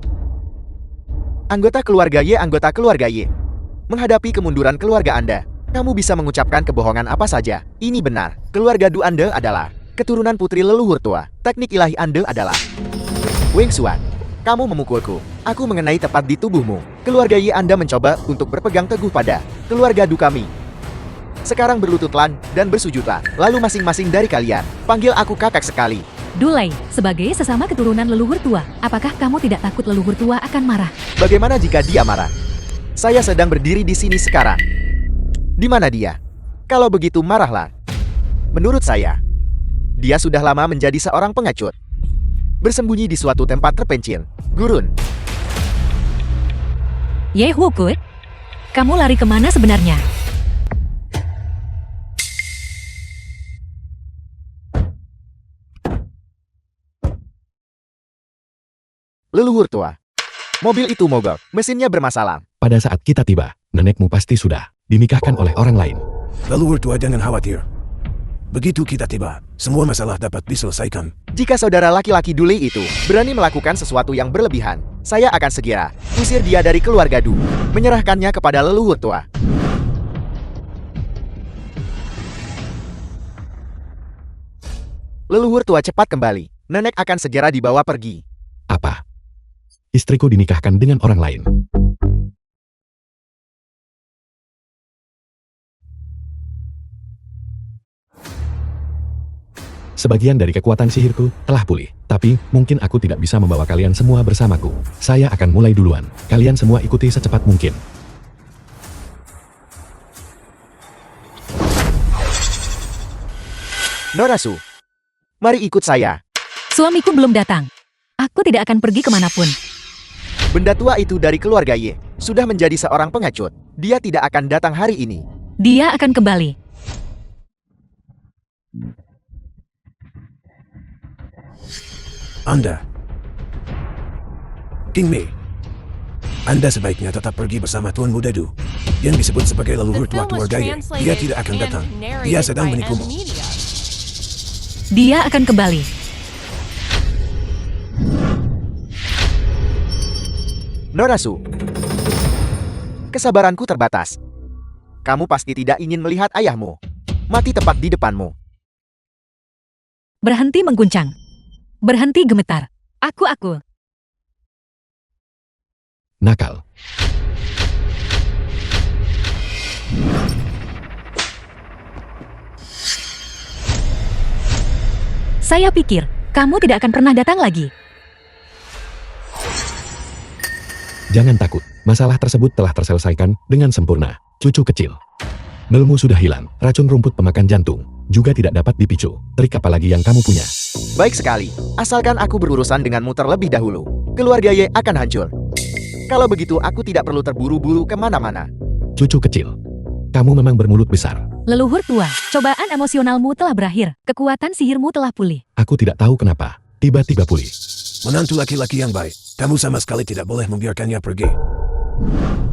Anggota keluarga Ye, anggota keluarga Ye. Menghadapi kemunduran keluarga Anda, kamu bisa mengucapkan kebohongan apa saja. Ini benar. Keluarga Du Anda adalah keturunan putri leluhur tua. Teknik ilahi Anda adalah Wing Suan. Kamu memukulku. Aku mengenai tepat di tubuhmu. Keluarga Ye Anda mencoba untuk berpegang teguh pada keluarga Du kami. Sekarang berlututlah dan bersujudlah. Lalu masing-masing dari kalian, panggil aku kakak sekali. Dulei, sebagai sesama keturunan leluhur tua, apakah kamu tidak takut leluhur tua akan marah? Bagaimana jika dia marah? Saya sedang berdiri di sini sekarang. Di mana dia? Kalau begitu marahlah. Menurut saya, dia sudah lama menjadi seorang pengecut. Bersembunyi di suatu tempat terpencil. Gurun, Yehuku, kamu lari kemana sebenarnya? leluhur tua. Mobil itu mogok, mesinnya bermasalah. Pada saat kita tiba, nenekmu pasti sudah dinikahkan oleh orang lain. Leluhur tua jangan khawatir. Begitu kita tiba, semua masalah dapat diselesaikan. Jika saudara laki-laki Dule itu berani melakukan sesuatu yang berlebihan, saya akan segera usir dia dari keluarga Du, menyerahkannya kepada leluhur tua. Leluhur tua cepat kembali. Nenek akan segera dibawa pergi. Apa? Istriku dinikahkan dengan orang lain. Sebagian dari kekuatan sihirku telah pulih, tapi mungkin aku tidak bisa membawa kalian semua bersamaku. Saya akan mulai duluan. Kalian semua ikuti secepat mungkin. Norasu, mari ikut saya. Suamiku belum datang. Aku tidak akan pergi kemanapun. Benda tua itu dari keluarga Ye sudah menjadi seorang pengecut. Dia tidak akan datang hari ini. Dia akan kembali. Anda, King Mei, Anda sebaiknya tetap pergi bersama Tuan Muda Du, yang disebut sebagai leluhur The film tua was keluarga Ye. Dia translated tidak akan and datang. Dia narrated sedang by menipumu. M-Media. Dia akan kembali. Norasu, kesabaranku terbatas. Kamu pasti tidak ingin melihat ayahmu mati tepat di depanmu. Berhenti mengguncang. Berhenti gemetar. Aku. Nakal. Saya pikir, kamu tidak akan pernah datang lagi. Jangan takut, masalah tersebut telah terselesaikan dengan sempurna. Cucu kecil. Melmu sudah hilang, racun rumput pemakan jantung juga tidak dapat dipicu. Trik apa lagi yang kamu punya? Baik sekali, asalkan aku berurusan denganmu terlebih dahulu. Keluarga Ye akan hancur. Kalau begitu aku tidak perlu terburu-buru kemana-mana. Cucu kecil. Kamu memang bermulut besar. Leluhur tua, cobaan emosionalmu telah berakhir. Kekuatan sihirmu telah pulih. Aku tidak tahu kenapa, tiba-tiba pulih. Menantu laki-laki yang baik, kamu sama sekali tidak boleh membiarkannya pergi.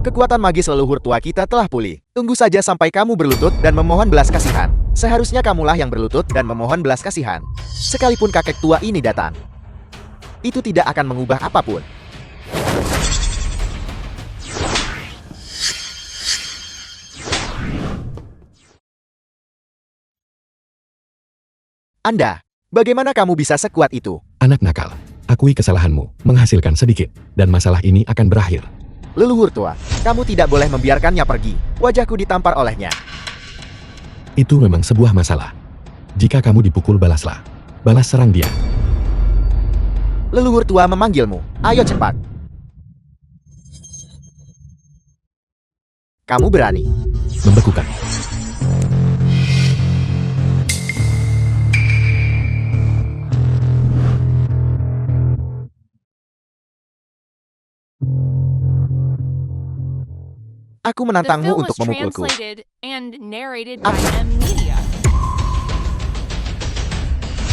Kekuatan magis leluhur tua kita telah pulih. Tunggu saja sampai kamu berlutut dan memohon belas kasihan. Seharusnya kamulah yang berlutut dan memohon belas kasihan. Sekalipun kakek tua ini datang, itu tidak akan mengubah apapun. Anda, bagaimana kamu bisa sekuat itu? Anak nakal, akui kesalahanmu, menghasilkan sedikit, dan masalah ini akan berakhir. Leluhur tua, kamu tidak boleh membiarkannya pergi. Wajahku ditampar olehnya. Itu memang sebuah masalah. Jika kamu dipukul, balaslah. Balas serang dia. Leluhur tua memanggilmu. Ayo cepat. Kamu berani. Membekukan. Aku The menantangmu film untuk was memukulku. translated and narrated by Ah. M-Media.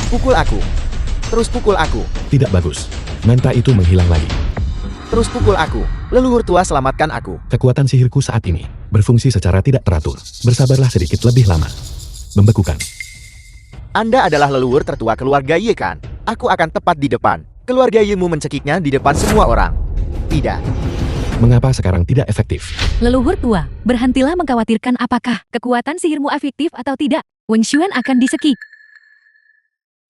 Pukul aku. Terus pukul aku. Tidak bagus. Manta itu menghilang lagi. Terus pukul aku. Leluhur tua, selamatkan aku. Kekuatan sihirku saat ini berfungsi secara tidak teratur. Bersabarlah sedikit lebih lama. Membekukan. Anda adalah leluhur tertua keluarga Ye kan? Aku akan tepat di depan. Keluarga Yemu mencekiknya di depan semua orang. Tidak. Mengapa sekarang tidak efektif? Leluhur tua, berhentilah mengkhawatirkan apakah kekuatan sihirmu efektif atau tidak. Wang Xuan akan disekik.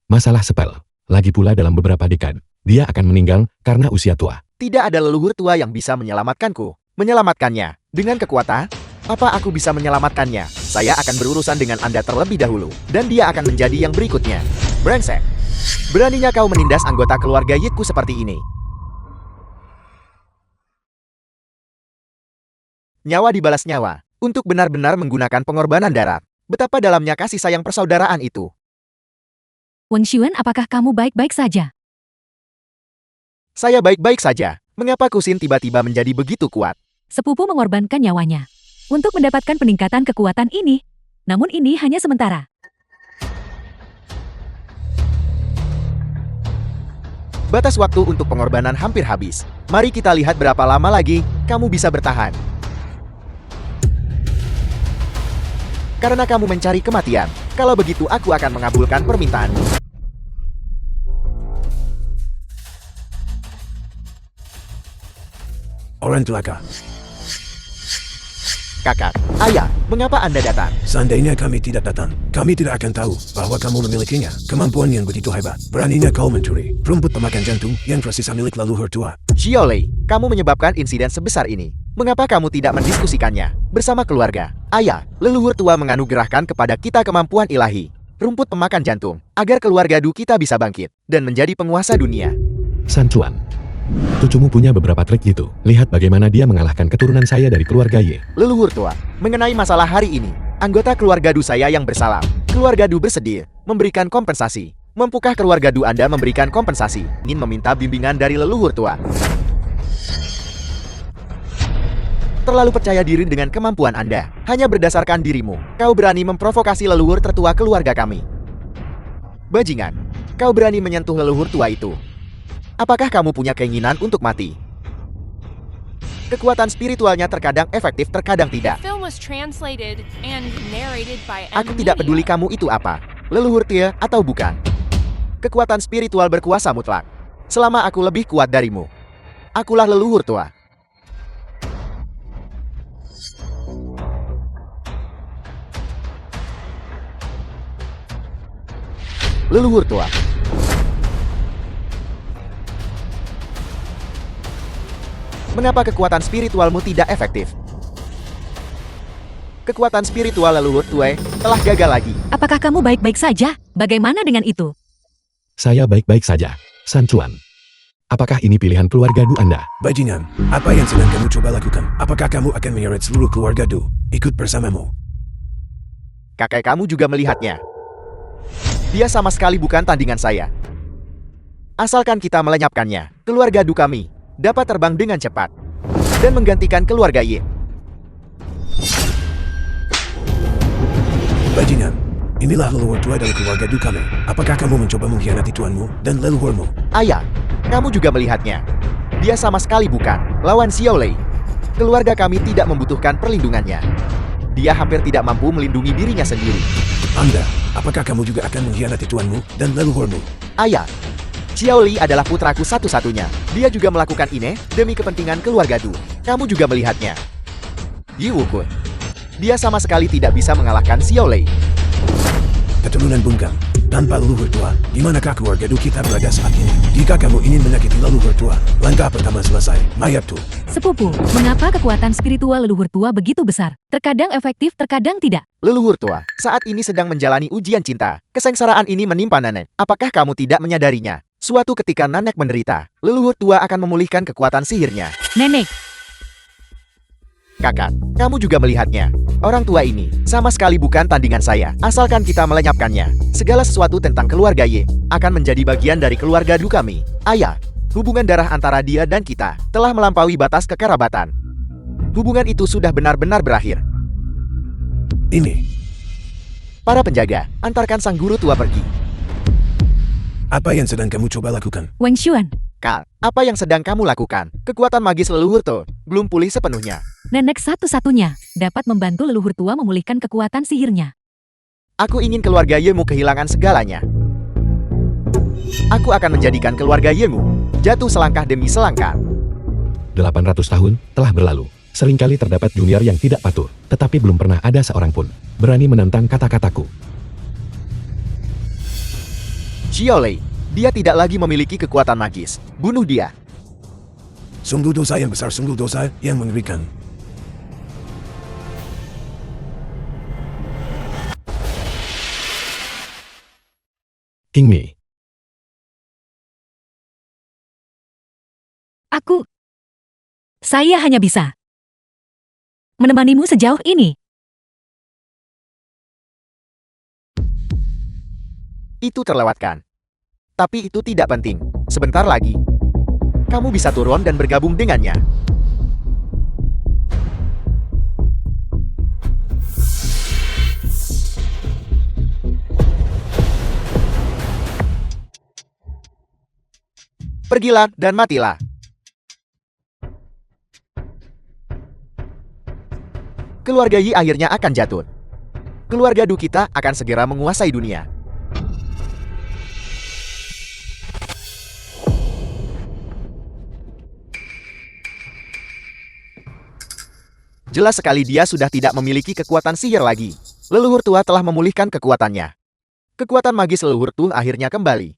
Masalah sepel. Lagi pula dalam beberapa dekade, dia akan meninggal karena usia tua. Tidak ada leluhur tua yang bisa menyelamatkanku. Menyelamatkannya. Dengan kekuatan? Apa aku bisa menyelamatkannya? Saya akan berurusan dengan Anda terlebih dahulu. Dan dia akan menjadi yang berikutnya. Brengsek. Beraninya kau menindas anggota keluarga Yeku seperti ini. Nyawa dibalas nyawa. untuk benar-benar menggunakan pengorbanan darat. Betapa dalamnya kasih sayang persaudaraan itu. Wang Xuan, apakah kamu baik-baik saja? Saya baik-baik saja. Mengapa Kusin tiba-tiba menjadi begitu kuat? Sepupu mengorbankan nyawanya untuk mendapatkan peningkatan kekuatan ini. Namun ini hanya sementara. Batas waktu untuk pengorbanan hampir habis. Mari kita lihat berapa lama lagi kamu bisa bertahan. Karena kamu mencari kematian. Kalau begitu aku akan mengabulkan permintaanmu. Orang celaka. Kakak, ayah, mengapa Anda datang? Seandainya kami tidak datang, kami tidak akan tahu bahwa kamu memilikinya. Kemampuan yang begitu hebat. Beraninya kau mencuri rumput pemakan jantung yang tersisa milik leluhur tua. Xiaolei, kamu menyebabkan insiden sebesar ini. Mengapa kamu tidak mendiskusikannya bersama keluarga? Ayah, leluhur tua menganugerahkan kepada kita kemampuan ilahi, rumput pemakan jantung, agar keluarga Du kita bisa bangkit dan menjadi penguasa dunia. San Chuan. Cucumu punya beberapa trik gitu. Lihat bagaimana dia mengalahkan keturunan saya dari keluarga Ye. Leluhur tua, mengenai masalah hari ini, anggota keluarga Du saya yang bersalah. Keluarga Du bersedia memberikan kompensasi. Mampukah keluarga Du Anda memberikan kompensasi? Ingin meminta bimbingan dari leluhur tua. Terlalu percaya diri dengan kemampuan Anda. Hanya berdasarkan dirimu, kau berani memprovokasi leluhur tertua keluarga kami. Bajingan, kau berani menyentuh leluhur tua itu. Apakah kamu punya keinginan untuk mati? Kekuatan spiritualnya terkadang efektif, terkadang tidak. Film was translated and narrated by Aku tidak peduli kamu itu apa, leluhur tua atau bukan. Kekuatan spiritual berkuasa mutlak. Selama aku lebih kuat darimu, akulah leluhur tua. Leluhur tua. Mengapa kekuatan spiritualmu tidak efektif? Kekuatan spiritual leluhur tua telah gagal lagi. Apakah kamu baik-baik saja? Bagaimana dengan itu? Saya baik-baik saja, San Chuan. Apakah ini pilihan keluarga Du Anda? Bajingan, apa yang sedang kamu coba lakukan? Apakah kamu akan menyeret seluruh keluarga Du ikut bersamamu? Kakek kamu juga melihatnya. Dia sama sekali bukan tandingan saya. Asalkan kita melenyapkannya, keluarga Du kami dapat terbang dengan cepat dan menggantikan keluarga Ye. Bajingan, inilah leluhur tua dari keluarga Du kami. Apakah kamu mencoba mengkhianati tuanmu dan leluhurmu? Ayah, kamu juga melihatnya. Dia sama sekali bukan lawan Xiaolei. Keluarga kami tidak membutuhkan perlindungannya. Dia hampir tidak mampu melindungi dirinya sendiri. Anda, apakah kamu juga akan mengkhianati tuanmu dan leluhurmu? Ayah, Xiaolei adalah putraku satu-satunya. Dia juga melakukan ini demi kepentingan keluarga Du. Kamu juga melihatnya. Yi Wukun. Dia sama sekali tidak bisa mengalahkan Xiaolei. Keturunan bungkam, tanpa leluhur tua, di manakah keluarga Du kita berada saat ini? Jika kamu ingin menyakiti leluhur tua, langkah pertama selesai, mayat Tu. Sepupu, mengapa kekuatan spiritual leluhur tua begitu besar? Terkadang efektif, terkadang tidak. Leluhur tua, saat ini sedang menjalani ujian cinta. Kesengsaraan ini menimpa Nenek. Apakah kamu tidak menyadarinya? Suatu ketika Nanek menderita, leluhur tua akan memulihkan kekuatan sihirnya. Nenek, Kakak, kamu juga melihatnya. Orang tua ini sama sekali bukan tandingan saya. Asalkan kita melenyapkannya, segala sesuatu tentang keluarga Ye akan menjadi bagian dari keluarga Du kami. Ayah, hubungan darah antara dia dan kita telah melampaui batas kekerabatan. Hubungan itu sudah benar-benar berakhir. Ini, Para penjaga, antarkan sang guru tua pergi. apa yang sedang kamu coba lakukan? Wang Xuan, Kal, apa yang sedang kamu lakukan? Kekuatan magis leluhur To belum pulih sepenuhnya. nenek satu-satunya dapat membantu leluhur tua memulihkan kekuatan sihirnya. Aku ingin keluarga Yemu kehilangan segalanya. Aku akan menjadikan keluarga Yemu jatuh selangkah demi selangkah. 800 tahun telah berlalu. Seringkali terdapat junior yang tidak patuh, tetapi belum pernah ada seorang pun berani menantang kata-kataku. Xiaolei, dia tidak lagi memiliki kekuatan magis. Bunuh dia. Sungguh dosa yang besar, sungguh dosa yang mengerikan. King Mi, Saya hanya bisa menemanimu sejauh ini. Itu terlewatkan. Tapi itu tidak penting. Sebentar lagi, kamu bisa turun dan bergabung dengannya. Pergilah dan matilah. Keluarga Yi akhirnya akan jatuh. Keluarga Du kita akan segera menguasai dunia. Jelas sekali dia sudah tidak memiliki kekuatan sihir lagi. Leluhur tua telah memulihkan kekuatannya. Kekuatan magis leluhur tua akhirnya kembali.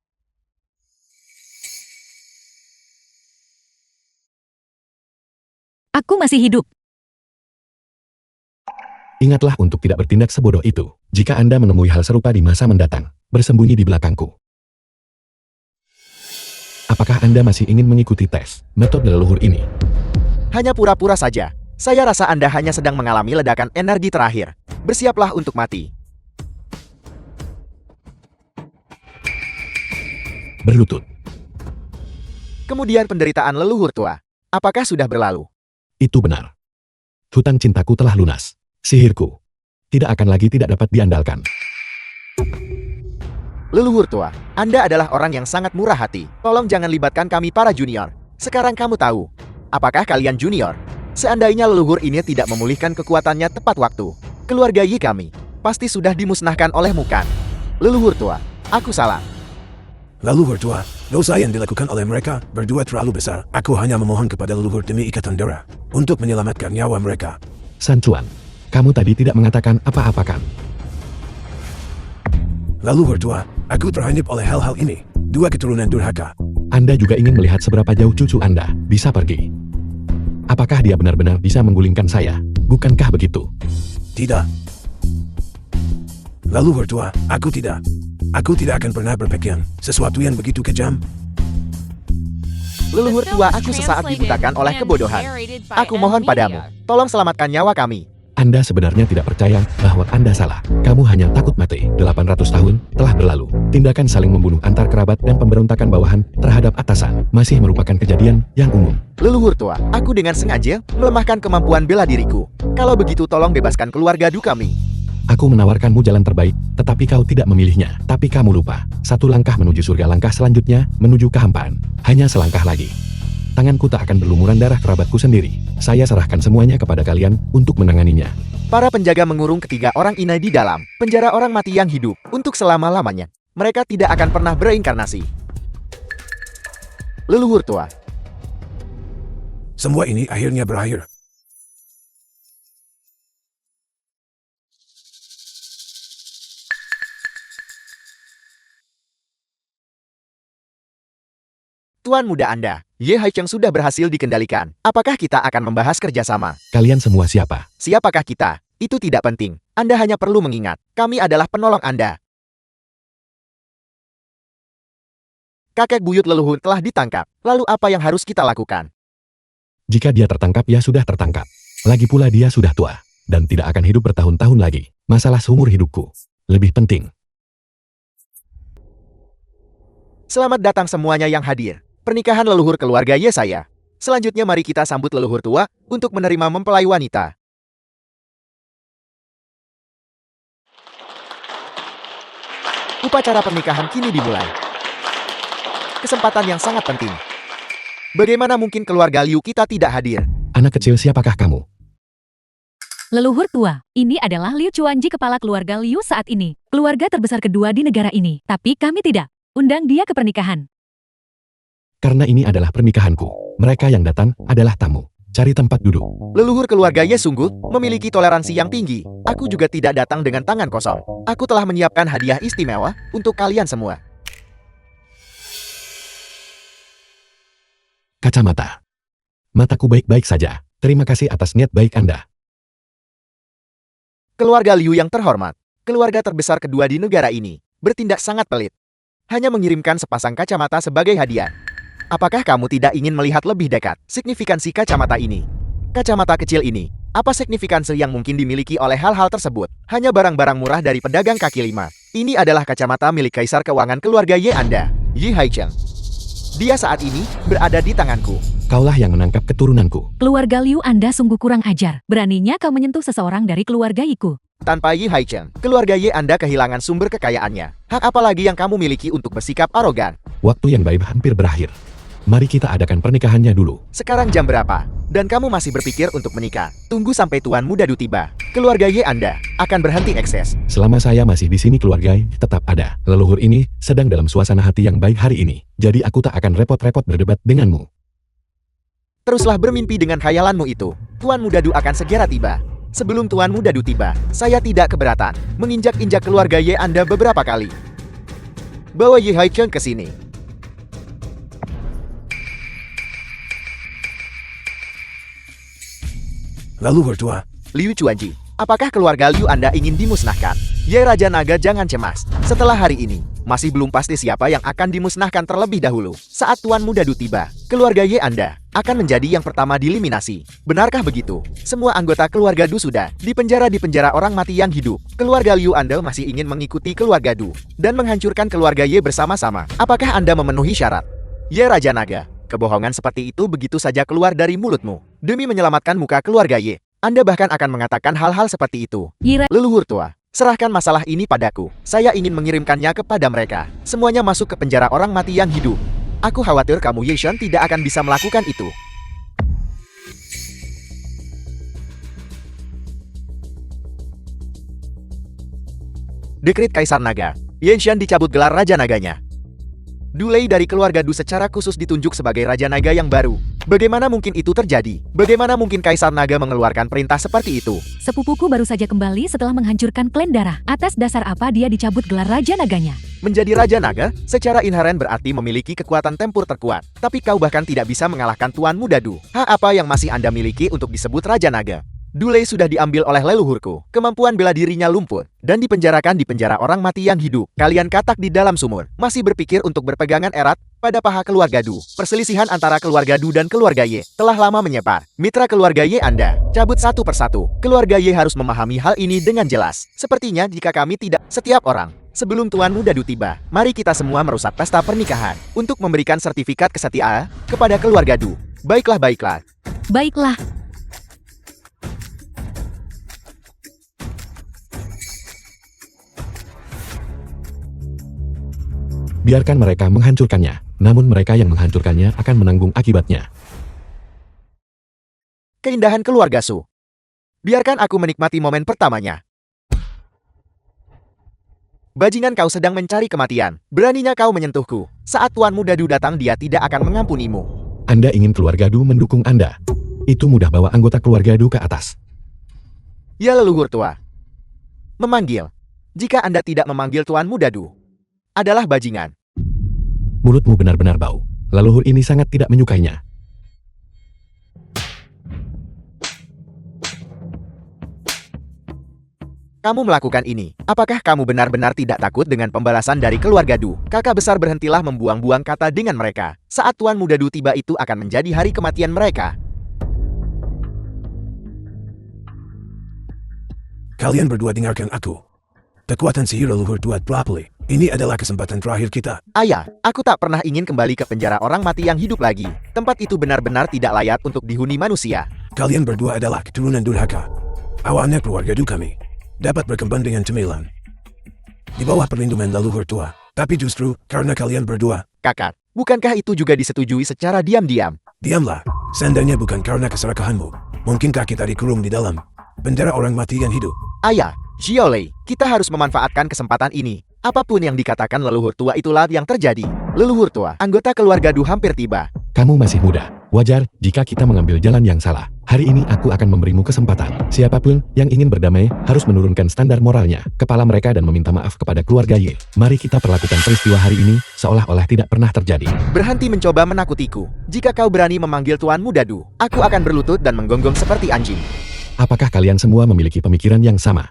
Aku masih hidup. Ingatlah untuk tidak bertindak sebodoh itu. Jika Anda menemui hal serupa di masa mendatang, bersembunyi di belakangku. Apakah Anda masih ingin mengikuti tes metode leluhur ini? Hanya pura-pura saja. Saya rasa Anda hanya sedang mengalami ledakan energi terakhir. Bersiaplah untuk mati. Berlutut. Kemudian penderitaan leluhur tua. Apakah sudah berlalu? Itu benar. Hutang cintaku telah lunas. Sihirku tidak akan lagi tidak dapat diandalkan. Leluhur tua, Anda adalah orang yang sangat murah hati. Tolong jangan libatkan kami para junior. Sekarang kamu tahu. Apakah kalian junior? Seandainya leluhur ini tidak memulihkan kekuatannya tepat waktu, keluarga Yi kami pasti sudah dimusnahkan oleh Mukan. Leluhur tua, aku salah. Leluhur tua, dosa yang dilakukan oleh mereka berdua terlalu besar. Aku hanya memohon kepada leluhur demi ikatan darah untuk menyelamatkan nyawa mereka. Sancuan, kamu tadi tidak mengatakan apa-apa kan? Leluhur tua, aku terhanyut oleh hal-hal ini. Dua keturunan durhaka. Anda juga ingin melihat seberapa jauh cucu Anda bisa pergi. Apakah dia benar-benar bisa menggulingkan saya? Bukankah begitu? Tidak. Leluhur tua, aku tidak. Aku tidak akan pernah berpikir sesuatu yang begitu kejam. Leluhur tua, aku sesaat dibutakan oleh kebodohan. Aku mohon padamu, tolong selamatkan nyawa kami. Anda sebenarnya tidak percaya bahwa Anda salah. Kamu hanya takut mati. 800 tahun telah berlalu. Tindakan saling membunuh antar kerabat dan pemberontakan bawahan terhadap atasan masih merupakan kejadian yang umum. Leluhur tua, aku dengan sengaja melemahkan kemampuan bela diriku. Kalau begitu tolong bebaskan keluarga Du kami. Aku menawarkanmu jalan terbaik, tetapi kau tidak memilihnya. Tapi kamu lupa. Satu langkah menuju surga, langkah selanjutnya menuju kehampaan. Hanya selangkah lagi. Tanganku tak akan berlumuran darah kerabatku sendiri. Saya serahkan semuanya kepada kalian untuk menanganinya. Para penjaga mengurung ketiga orang ini di dalam penjara orang mati yang hidup untuk selama-lamanya. Mereka tidak akan pernah bereinkarnasi. Leluhur tua, Semua ini akhirnya berakhir. tuan muda Anda, Ye Haicheng sudah berhasil dikendalikan. Apakah kita akan membahas kerjasama? Kalian semua siapa? Siapakah kita? Itu tidak penting. Anda hanya perlu mengingat, kami adalah penolong Anda. Kakek buyut leluhur telah ditangkap. Lalu apa yang harus kita lakukan? Jika dia tertangkap, ya sudah tertangkap. Lagi pula dia sudah tua, dan tidak akan hidup bertahun-tahun lagi. Masalah seumur hidupku lebih penting. Selamat datang semuanya yang hadir. Pernikahan leluhur keluarga Ye saya. Selanjutnya mari kita sambut leluhur tua untuk menerima mempelai wanita. Upacara pernikahan kini dimulai. Kesempatan yang sangat penting. Bagaimana mungkin keluarga Liu kita tidak hadir? Anak kecil, siapakah kamu? Leluhur tua, ini adalah Liu Chuanji, kepala keluarga Liu saat ini. Keluarga terbesar kedua di negara ini. Tapi kami tidak undang dia ke pernikahan. Karena ini adalah pernikahanku. Mereka yang datang adalah tamu. Cari tempat duduk. Leluhur keluarga Ye sungguh memiliki toleransi yang tinggi. Aku juga tidak datang dengan tangan kosong. Aku telah menyiapkan hadiah istimewa untuk kalian semua. Kacamata. Mataku baik-baik saja. Terima kasih atas niat baik Anda. Keluarga Liu yang terhormat, keluarga terbesar kedua di negara ini, bertindak sangat pelit. Hanya mengirimkan sepasang kacamata sebagai hadiah. Apakah kamu tidak ingin melihat lebih dekat signifikansi kacamata ini? Kacamata kecil ini Apa signifikansi yang mungkin dimiliki oleh hal-hal tersebut? Hanya barang-barang murah dari pedagang kaki lima. Ini adalah kacamata milik Kaisar Keuangan keluarga Ye Anda, Ye Haicheng. Dia saat ini berada di tanganku. Kaulah yang menangkap keturunanku. Keluarga Liu Anda sungguh kurang ajar. Beraninya kau menyentuh seseorang dari keluarga Iku. Tanpa Ye Haicheng, keluarga Ye Anda kehilangan sumber kekayaannya. Hak apa lagi yang kamu miliki untuk bersikap arogan? Waktu yang baik hampir berakhir. Mari kita adakan pernikahannya dulu. Sekarang jam berapa? Dan kamu masih berpikir untuk menikah? Tunggu sampai Tuan Muda Du tiba. Keluarga Ye Anda akan berhenti ekses. Selama saya masih di sini keluarga tetap ada. Leluhur ini sedang dalam suasana hati yang baik hari ini. Jadi aku tak akan repot-repot berdebat denganmu. Teruslah bermimpi dengan khayalanmu itu. Tuan Muda Du akan segera tiba. Sebelum Tuan Muda Du tiba, saya tidak keberatan menginjak-injak keluarga Ye Anda beberapa kali. Bawa Ye Haicheng ke sini. Leluhur tua, Liu Chuanji, apakah keluarga Liu Anda ingin dimusnahkan? Ye Raja Naga, jangan cemas. Setelah hari ini, masih belum pasti siapa yang akan dimusnahkan terlebih dahulu. Saat Tuan Muda Du tiba, keluarga Ye Anda akan menjadi yang pertama dieliminasi. Benarkah begitu? Semua anggota keluarga Du sudah di penjara orang mati yang hidup. Keluarga Liu Anda masih ingin mengikuti keluarga Du dan menghancurkan keluarga Ye bersama-sama. Apakah Anda memenuhi syarat? Ye Raja Naga, kebohongan seperti itu begitu saja keluar dari mulutmu. Demi menyelamatkan muka keluarga Ye, Anda bahkan akan mengatakan hal-hal seperti itu. Leluhur tua, serahkan masalah ini padaku. Saya ingin mengirimkannya kepada mereka. Semuanya masuk ke penjara orang mati yang hidup. Aku khawatir kamu Ye Shen tidak akan bisa melakukan itu. Dekrit Kaisar Naga, Ye Shen dicabut gelar Raja Naganya. Dulei dari keluarga Du secara khusus ditunjuk sebagai Raja Naga yang baru. Bagaimana mungkin itu terjadi? Bagaimana mungkin Kaisar Naga mengeluarkan perintah seperti itu? Sepupuku baru saja kembali setelah menghancurkan klan darah. Atas dasar apa dia dicabut gelar Raja Naganya? Menjadi Raja Naga, secara inheren berarti memiliki kekuatan tempur terkuat. Tapi kau bahkan tidak bisa mengalahkan Tuan Muda Du. Hak apa yang masih Anda miliki untuk disebut Raja Naga? Dulei sudah diambil oleh leluhurku. Kemampuan bela dirinya lumpuh dan dipenjarakan di penjara orang mati yang hidup. Kalian katak di dalam sumur, masih berpikir untuk berpegangan erat pada paha keluarga Du. Perselisihan antara keluarga Du dan keluarga Ye telah lama menyebar. Mitra keluarga Ye Anda cabut satu persatu. Keluarga Ye harus memahami hal ini dengan jelas. Sepertinya jika kami tidak, setiap orang. Sebelum Tuan Muda Du tiba, mari kita semua merusak pesta pernikahan untuk memberikan sertifikat kesetiaan kepada keluarga Du. Baiklah. Baiklah. Biarkan mereka menghancurkannya, namun mereka yang menghancurkannya akan menanggung akibatnya. Keindahan keluarga Su. Biarkan aku menikmati momen pertamanya. Bajingan, kau sedang mencari kematian. Beraninya kau menyentuhku. Saat Tuan Muda Du datang, dia tidak akan mengampunimu. Anda ingin keluarga Du mendukung Anda. Itu mudah, bawa anggota keluarga Du ke atas. Ya leluhur tua. Memanggil. Jika Anda tidak memanggil Tuan Muda Du, adalah bajingan. Mulutmu benar-benar bau. Leluhur ini sangat tidak menyukainya. Kamu melakukan ini. Apakah kamu benar-benar tidak takut dengan pembalasan dari keluarga Du? Kakak besar, berhentilah membuang-buang kata dengan mereka. Saat Tuan Muda Du tiba, itu akan menjadi hari kematian mereka. kalian berdua dengarkan aku. Kekuatan sihir leluhur tua telah pulih. Ini adalah kesempatan terakhir kita. Ayah, aku tak pernah ingin kembali ke penjara orang mati yang hidup lagi. Tempat itu benar-benar tidak layak untuk dihuni manusia. Kalian berdua adalah keturunan durhaka. Awalnya keluarga Du kami dapat berkembang dengan cemilan di bawah perlindungan leluhur tua. Tapi justru karena kalian berdua. Kakak, bukankah itu juga disetujui secara diam-diam? Diamlah, seandainya bukan karena keserakahanmu, mungkinkah kita dikurung di dalam penjara orang mati yang hidup? Ayah, Xiaolei, kita harus memanfaatkan kesempatan ini. Apapun yang dikatakan leluhur tua, itulah yang terjadi. Leluhur tua, anggota keluarga Du hampir tiba. Kamu masih muda. Wajar jika kita mengambil jalan yang salah. Hari ini aku akan memberimu kesempatan. Siapapun yang ingin berdamai harus menurunkan standar moralnya, kepala mereka, dan meminta maaf kepada keluarga Ye. Mari kita perlakukan peristiwa hari ini seolah-olah tidak pernah terjadi. Berhenti mencoba menakutiku. Jika kau berani memanggil Tuan Muda Du, aku akan berlutut dan menggonggong seperti anjing. Apakah kalian semua memiliki pemikiran yang sama?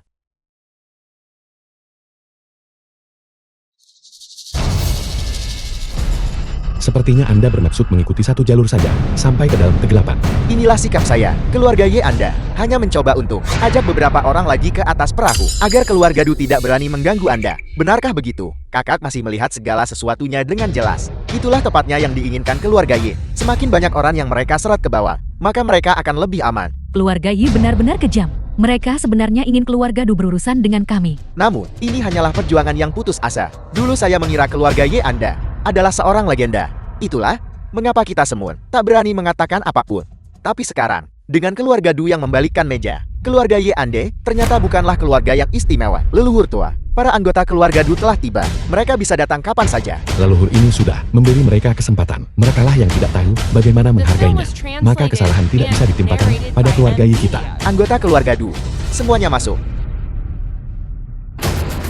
Sepertinya Anda bermaksud mengikuti satu jalur saja, sampai ke dalam kegelapan. Inilah sikap saya, keluarga Y Anda. Hanya mencoba untuk ajak beberapa orang lagi ke atas perahu, agar keluarga Du tidak berani mengganggu Anda. Benarkah begitu? Kakak masih melihat segala sesuatunya dengan jelas. Itulah tepatnya yang diinginkan keluarga Y. Semakin banyak orang yang mereka seret ke bawah, maka mereka akan lebih aman. Keluarga Yi benar-benar kejam. Mereka sebenarnya ingin keluarga Du berurusan dengan kami. Namun, ini hanyalah perjuangan yang putus asa. Dulu saya mengira keluarga Y Anda adalah seorang legenda. Itulah mengapa kita semua tak berani mengatakan apapun. Tapi sekarang, dengan keluarga Du yang membalikkan meja, keluarga Y Ande ternyata bukanlah keluarga yang istimewa. Leluhur tua, para anggota keluarga Du telah tiba. Mereka bisa datang kapan saja. Leluhur ini sudah memberi mereka kesempatan. Merekalah yang tidak tahu bagaimana menghargainya. Maka kesalahan tidak bisa ditimpakan pada keluarga Y kita. Anggota keluarga Du, semuanya masuk.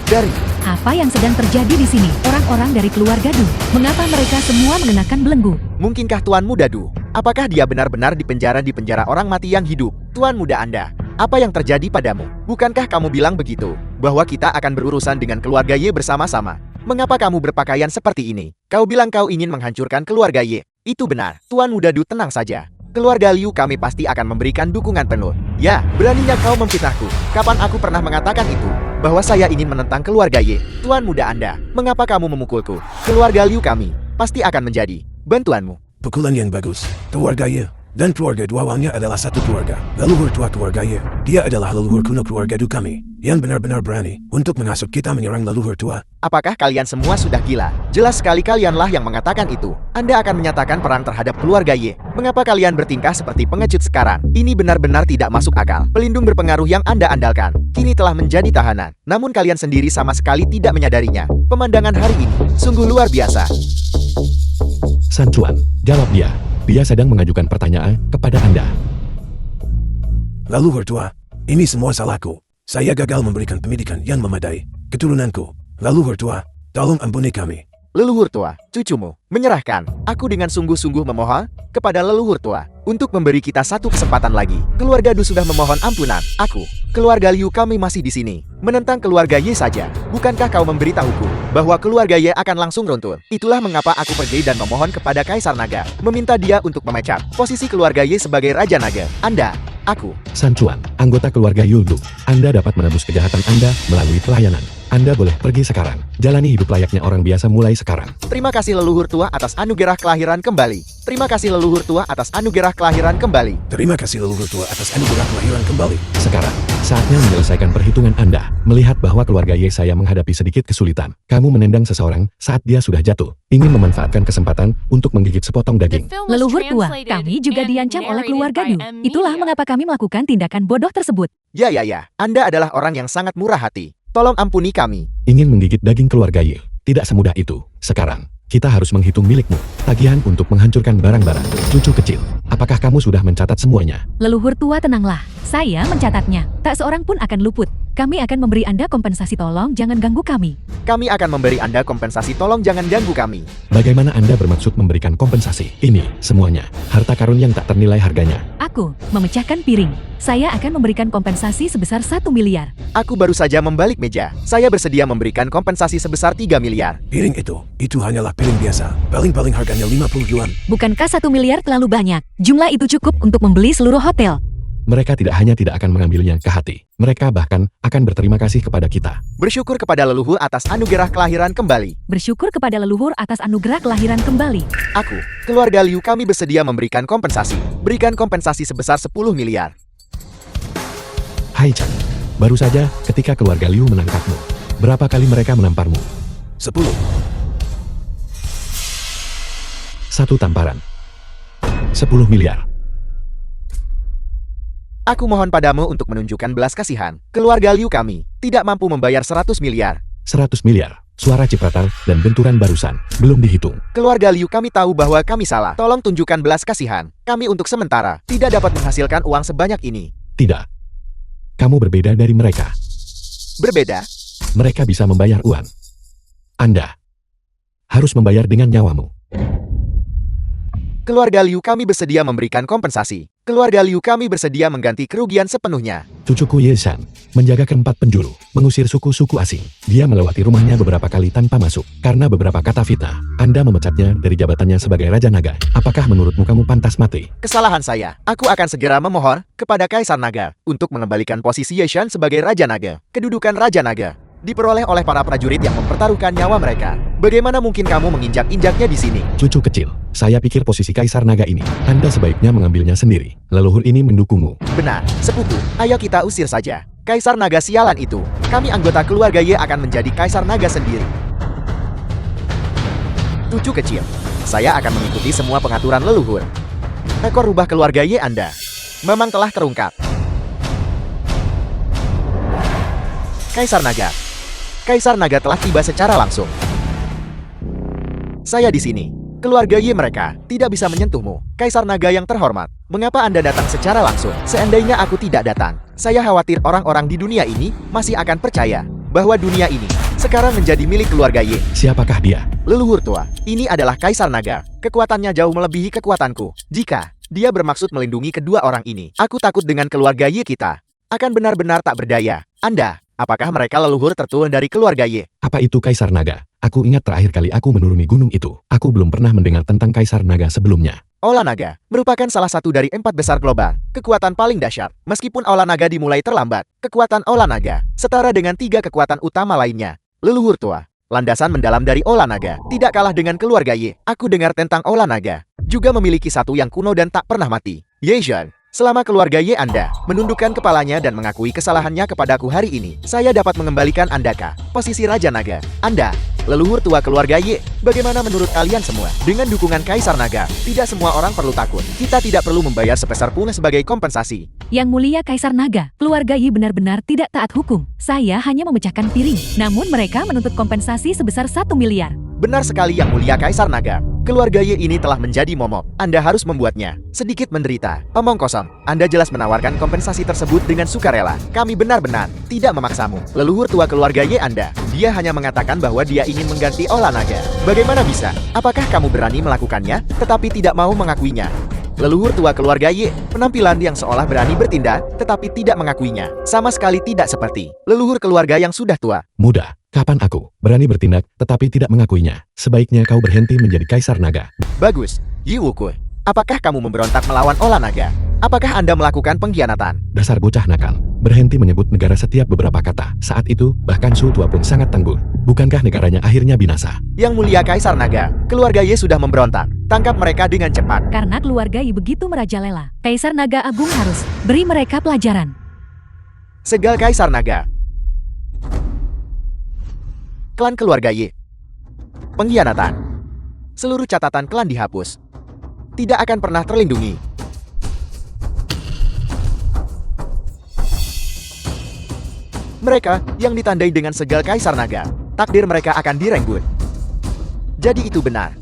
Dari Apa yang sedang terjadi di sini? Orang-orang dari keluarga Du. Mengapa mereka semua mengenakan belenggu? mungkinkah Tuan Muda Du? Apakah dia benar-benar di penjara orang mati yang hidup? Tuan Muda Anda, apa yang terjadi padamu? Bukankah kamu bilang begitu? Bahwa kita akan berurusan dengan keluarga Y bersama-sama? Mengapa kamu berpakaian seperti ini? Kau bilang kau ingin menghancurkan keluarga Y. Itu benar. Tuan Muda Du, tenang saja. Keluarga Liu kami pasti akan memberikan dukungan penuh. Ya, beraninya kau memfitnahku. Kapan aku pernah mengatakan itu? Bahwa saya ingin menentang keluarga Y. Tuan Muda Anda, mengapa kamu memukulku? Keluarga Liu kami pasti akan menjadi bantuanmu. Pukulan yang bagus. Keluarga Y dan keluarga Du awalnya adalah satu keluarga. Leluhur tua keluarga Y. Dia adalah leluhur kuno keluarga Du kami, yang benar-benar berani untuk menghasut kita menyerang leluhur tua. Apakah kalian semua sudah gila? Jelas sekali kalianlah yang mengatakan itu. Anda akan menyatakan perang terhadap keluarga Y. Mengapa kalian bertingkah seperti pengecut sekarang? Ini benar-benar tidak masuk akal. Pelindung berpengaruh yang Anda andalkan kini telah menjadi tahanan. Namun kalian sendiri sama sekali tidak menyadarinya. Pemandangan hari ini sungguh luar biasa. San Chuan, jawab dia. Dia sedang mengajukan pertanyaan kepada Anda. Leluhur tua, ini semua salahku. Saya gagal memberikan pendidikan yang memadai keturunanku. Leluhur tua, tolong ampuni kami. Leluhur tua, cucumu menyerahkan. Aku dengan sungguh-sungguh memohon kepada leluhur tua untuk memberi kita satu kesempatan lagi. Keluarga Du sudah memohon ampunan. Aku, keluarga Liu kami masih di sini. Menentang keluarga Y saja. Bukankah kau memberitahuku bahwa keluarga Y akan langsung runtuh? Itulah mengapa aku pergi dan memohon kepada Kaisar Naga, meminta dia untuk memecat posisi keluarga Y sebagai Raja Naga. Anda, aku. San Chuan, anggota keluarga Yuldu. Anda dapat menebus kejahatan Anda melalui pelayanan. Anda boleh pergi sekarang. Jalani hidup layaknya orang biasa mulai sekarang. Terima kasih leluhur tua atas anugerah kelahiran kembali. Terima kasih leluhur tua atas anugerah kelahiran kembali. Terima kasih leluhur tua atas anugerah kelahiran kembali. Sekarang, saatnya menyelesaikan perhitungan Anda. Melihat bahwa keluarga Y saya menghadapi sedikit kesulitan. Kamu menendang seseorang saat dia sudah jatuh. Ingin memanfaatkan kesempatan untuk menggigit sepotong The daging. film was Leluhur tua, translated kami juga and diancam oleh narrated keluarga by Du. M. Itulah Media. mengapa kami melakukan tindakan bodoh tersebut. Ya, Anda adalah orang yang sangat murah hati. Tolong ampuni kami. Ingin menggigit daging keluarga Y. Tidak semudah itu. Sekarang, kita harus menghitung milikmu. Tagihan untuk menghancurkan barang-barang. Cucu kecil, apakah kamu sudah mencatat semuanya? Leluhur tua, tenanglah. Saya mencatatnya. Tak seorang pun akan luput. Kami akan memberi Anda kompensasi, tolong jangan ganggu kami. Kami akan memberi Anda kompensasi, tolong jangan ganggu kami. Bagaimana Anda bermaksud memberikan kompensasi? Ini, semuanya, harta karun yang tak ternilai harganya. Aku memecahkan piring. Saya akan memberikan kompensasi sebesar 1 miliar. Aku baru saja membalik meja. Saya bersedia memberikan kompensasi sebesar 3 miliar. Piring itu hanyalah piring biasa. Paling-paling harganya 50 yuan. Bukankah 1 miliar terlalu banyak? Jumlah itu cukup untuk membeli seluruh hotel. Mereka tidak hanya tidak akan mengambilnya ke hati. Mereka bahkan akan berterima kasih kepada kita. Bersyukur kepada leluhur atas anugerah kelahiran kembali. Bersyukur kepada leluhur atas anugerah kelahiran kembali. Aku, keluarga Liu kami bersedia memberikan kompensasi. Berikan kompensasi sebesar 10 miliar. Hai Chan, baru saja ketika keluarga Liu menangkapmu. Berapa kali mereka menamparmu? 10. 1 tamparan. 10 miliar. Aku mohon padamu untuk menunjukkan belas kasihan. Keluarga Liu kami tidak mampu membayar 100 miliar. 100 miliar. Suara cipratan dan benturan barusan belum dihitung. Keluarga Liu kami tahu bahwa kami salah. Tolong tunjukkan belas kasihan. Kami untuk sementara tidak dapat menghasilkan uang sebanyak ini. Tidak. Kamu berbeda dari mereka. Berbeda? Mereka bisa membayar uang. Anda harus membayar dengan nyawamu. Keluarga Liu kami bersedia memberikan kompensasi. Keluarga Liu kami bersedia mengganti kerugian sepenuhnya. Cucuku Ye Shan menjaga keempat penjuru, mengusir suku-suku asing. Dia melewati rumahnya beberapa kali tanpa masuk. Karena beberapa kata fitnah, Anda memecatnya dari jabatannya sebagai Raja Naga. Apakah menurutmu kamu pantas mati? Kesalahan saya. Aku akan segera memohon kepada Kaisar Naga untuk mengembalikan posisi Ye Shan sebagai Raja Naga. Kedudukan Raja Naga diperoleh oleh para prajurit yang mempertaruhkan nyawa mereka. Bagaimana mungkin kamu menginjak-injaknya di sini? Cucu kecil, saya pikir posisi Kaisar Naga ini, Anda sebaiknya mengambilnya sendiri. Leluhur ini mendukungmu. Benar, sepupu. Ayo kita usir saja Kaisar Naga sialan itu. Kami anggota keluarga Ye akan menjadi Kaisar Naga sendiri. Cucu kecil, saya akan mengikuti semua pengaturan leluhur. Ekor rubah keluarga Ye Anda memang telah terungkap. Kaisar Naga. Kaisar Naga telah tiba secara langsung. Saya di sini. Keluarga Ye mereka tidak bisa menyentuhmu. Kaisar Naga yang terhormat, mengapa Anda datang secara langsung? Seandainya aku tidak datang, saya khawatir orang-orang di dunia ini masih akan percaya bahwa dunia ini sekarang menjadi milik keluarga Ye. Siapakah dia? Leluhur tua, ini adalah Kaisar Naga. Kekuatannya jauh melebihi kekuatanku. Jika dia bermaksud melindungi kedua orang ini, aku takut dengan keluarga Ye kita akan benar-benar tak berdaya. Anda, apakah mereka leluhur tertua dari keluarga Ye? Apa itu Kaisar Naga? Aku ingat terakhir kali aku menuruni gunung itu. Aku belum pernah mendengar tentang Kaisar Naga sebelumnya. Aula Naga merupakan salah satu dari 4 besar global. Kekuatan paling dahsyat. Meskipun Aula Naga dimulai terlambat, kekuatan Aula Naga setara dengan 3 kekuatan utama lainnya. Leluhur tua, landasan mendalam dari Aula Naga tidak kalah dengan keluarga Ye. Aku dengar tentang Aula Naga juga memiliki satu yang kuno dan tak pernah mati. Ye Shan. Selama keluarga Ye Anda menundukkan kepalanya dan mengakui kesalahannya kepadaku hari ini, saya dapat mengembalikan Anda ke posisi Raja Naga. Anda, leluhur tua keluarga Ye, bagaimana menurut kalian semua? Dengan dukungan Kaisar Naga, tidak semua orang perlu takut. Kita tidak perlu membayar sepeser pun sebagai kompensasi. Yang mulia Kaisar Naga, keluarga Yi benar-benar tidak taat hukum. Saya hanya memecahkan piring. Namun mereka menuntut kompensasi sebesar 1 miliar. Benar sekali yang mulia Kaisar Naga. Keluarga Ye ini telah menjadi momok. Anda harus membuatnya sedikit menderita. Omong kosong. Anda jelas menawarkan kompensasi tersebut dengan sukarela. Kami benar-benar tidak memaksamu. Leluhur tua keluarga Ye Anda. Dia hanya mengatakan bahwa dia ingin mengganti Aula Naga. Bagaimana bisa? Apakah kamu berani melakukannya, tetapi tidak mau mengakuinya? Leluhur tua keluarga Ye, penampilan yang seolah berani bertindak, tetapi tidak mengakuinya. Sama sekali tidak seperti leluhur keluarga yang sudah tua. Muda, kapan aku berani bertindak tetapi tidak mengakuinya? Sebaiknya kau berhenti menjadi Kaisar Naga. Bagus, Yi Wuku. Apakah kamu memberontak melawan Aula Naga? Apakah Anda melakukan pengkhianatan? Dasar bocah nakal, berhenti menyebut negara setiap beberapa kata. Saat itu, bahkan Su Tua pun sangat tangguh. Bukankah negaranya akhirnya binasa? Yang mulia Kaisar Naga, keluarga Ye sudah memberontak. Tangkap mereka dengan cepat. Karena keluarga Yi begitu merajalela, Kaisar Naga Agung harus beri mereka pelajaran. Segal Kaisar Naga. Klan keluarga Ye. Pengkhianatan. Seluruh catatan klan dihapus. Tidak akan pernah terlindungi. Mereka yang ditandai dengan segal Kaisar Naga, takdir mereka akan direnggut. Jadi itu benar.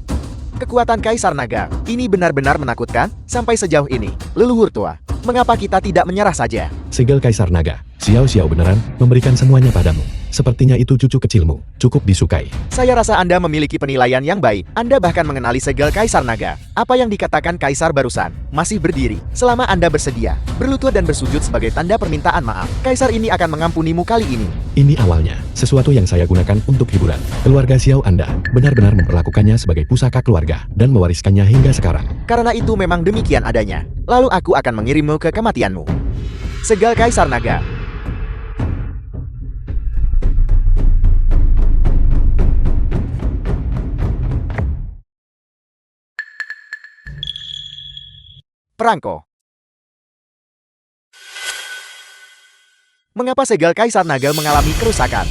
Kekuatan Kaisar Naga ini benar-benar menakutkan sampai sejauh ini. Leluhur tua, mengapa kita tidak menyerah saja? Segel Kaisar Naga, Xiao Xiao beneran memberikan semuanya padamu. Sepertinya itu cucu kecilmu, cukup disukai. Saya rasa Anda memiliki penilaian yang baik. Anda bahkan mengenali segel Kaisar Naga. Apa yang dikatakan Kaisar barusan masih berdiri. Selama Anda bersedia berlutut dan bersujud sebagai tanda permintaan maaf, Kaisar ini akan mengampunimu kali ini. Ini awalnya, sesuatu yang saya gunakan untuk hiburan. Keluarga Xiao Anda benar-benar memperlakukannya sebagai pusaka keluarga dan mewariskannya hingga sekarang. Karena itu memang demikian adanya. Lalu aku akan mengirimmu ke kematianmu. Segal Kaisar Naga. Perangko. Mengapa segel Kaisar Naga mengalami kerusakan?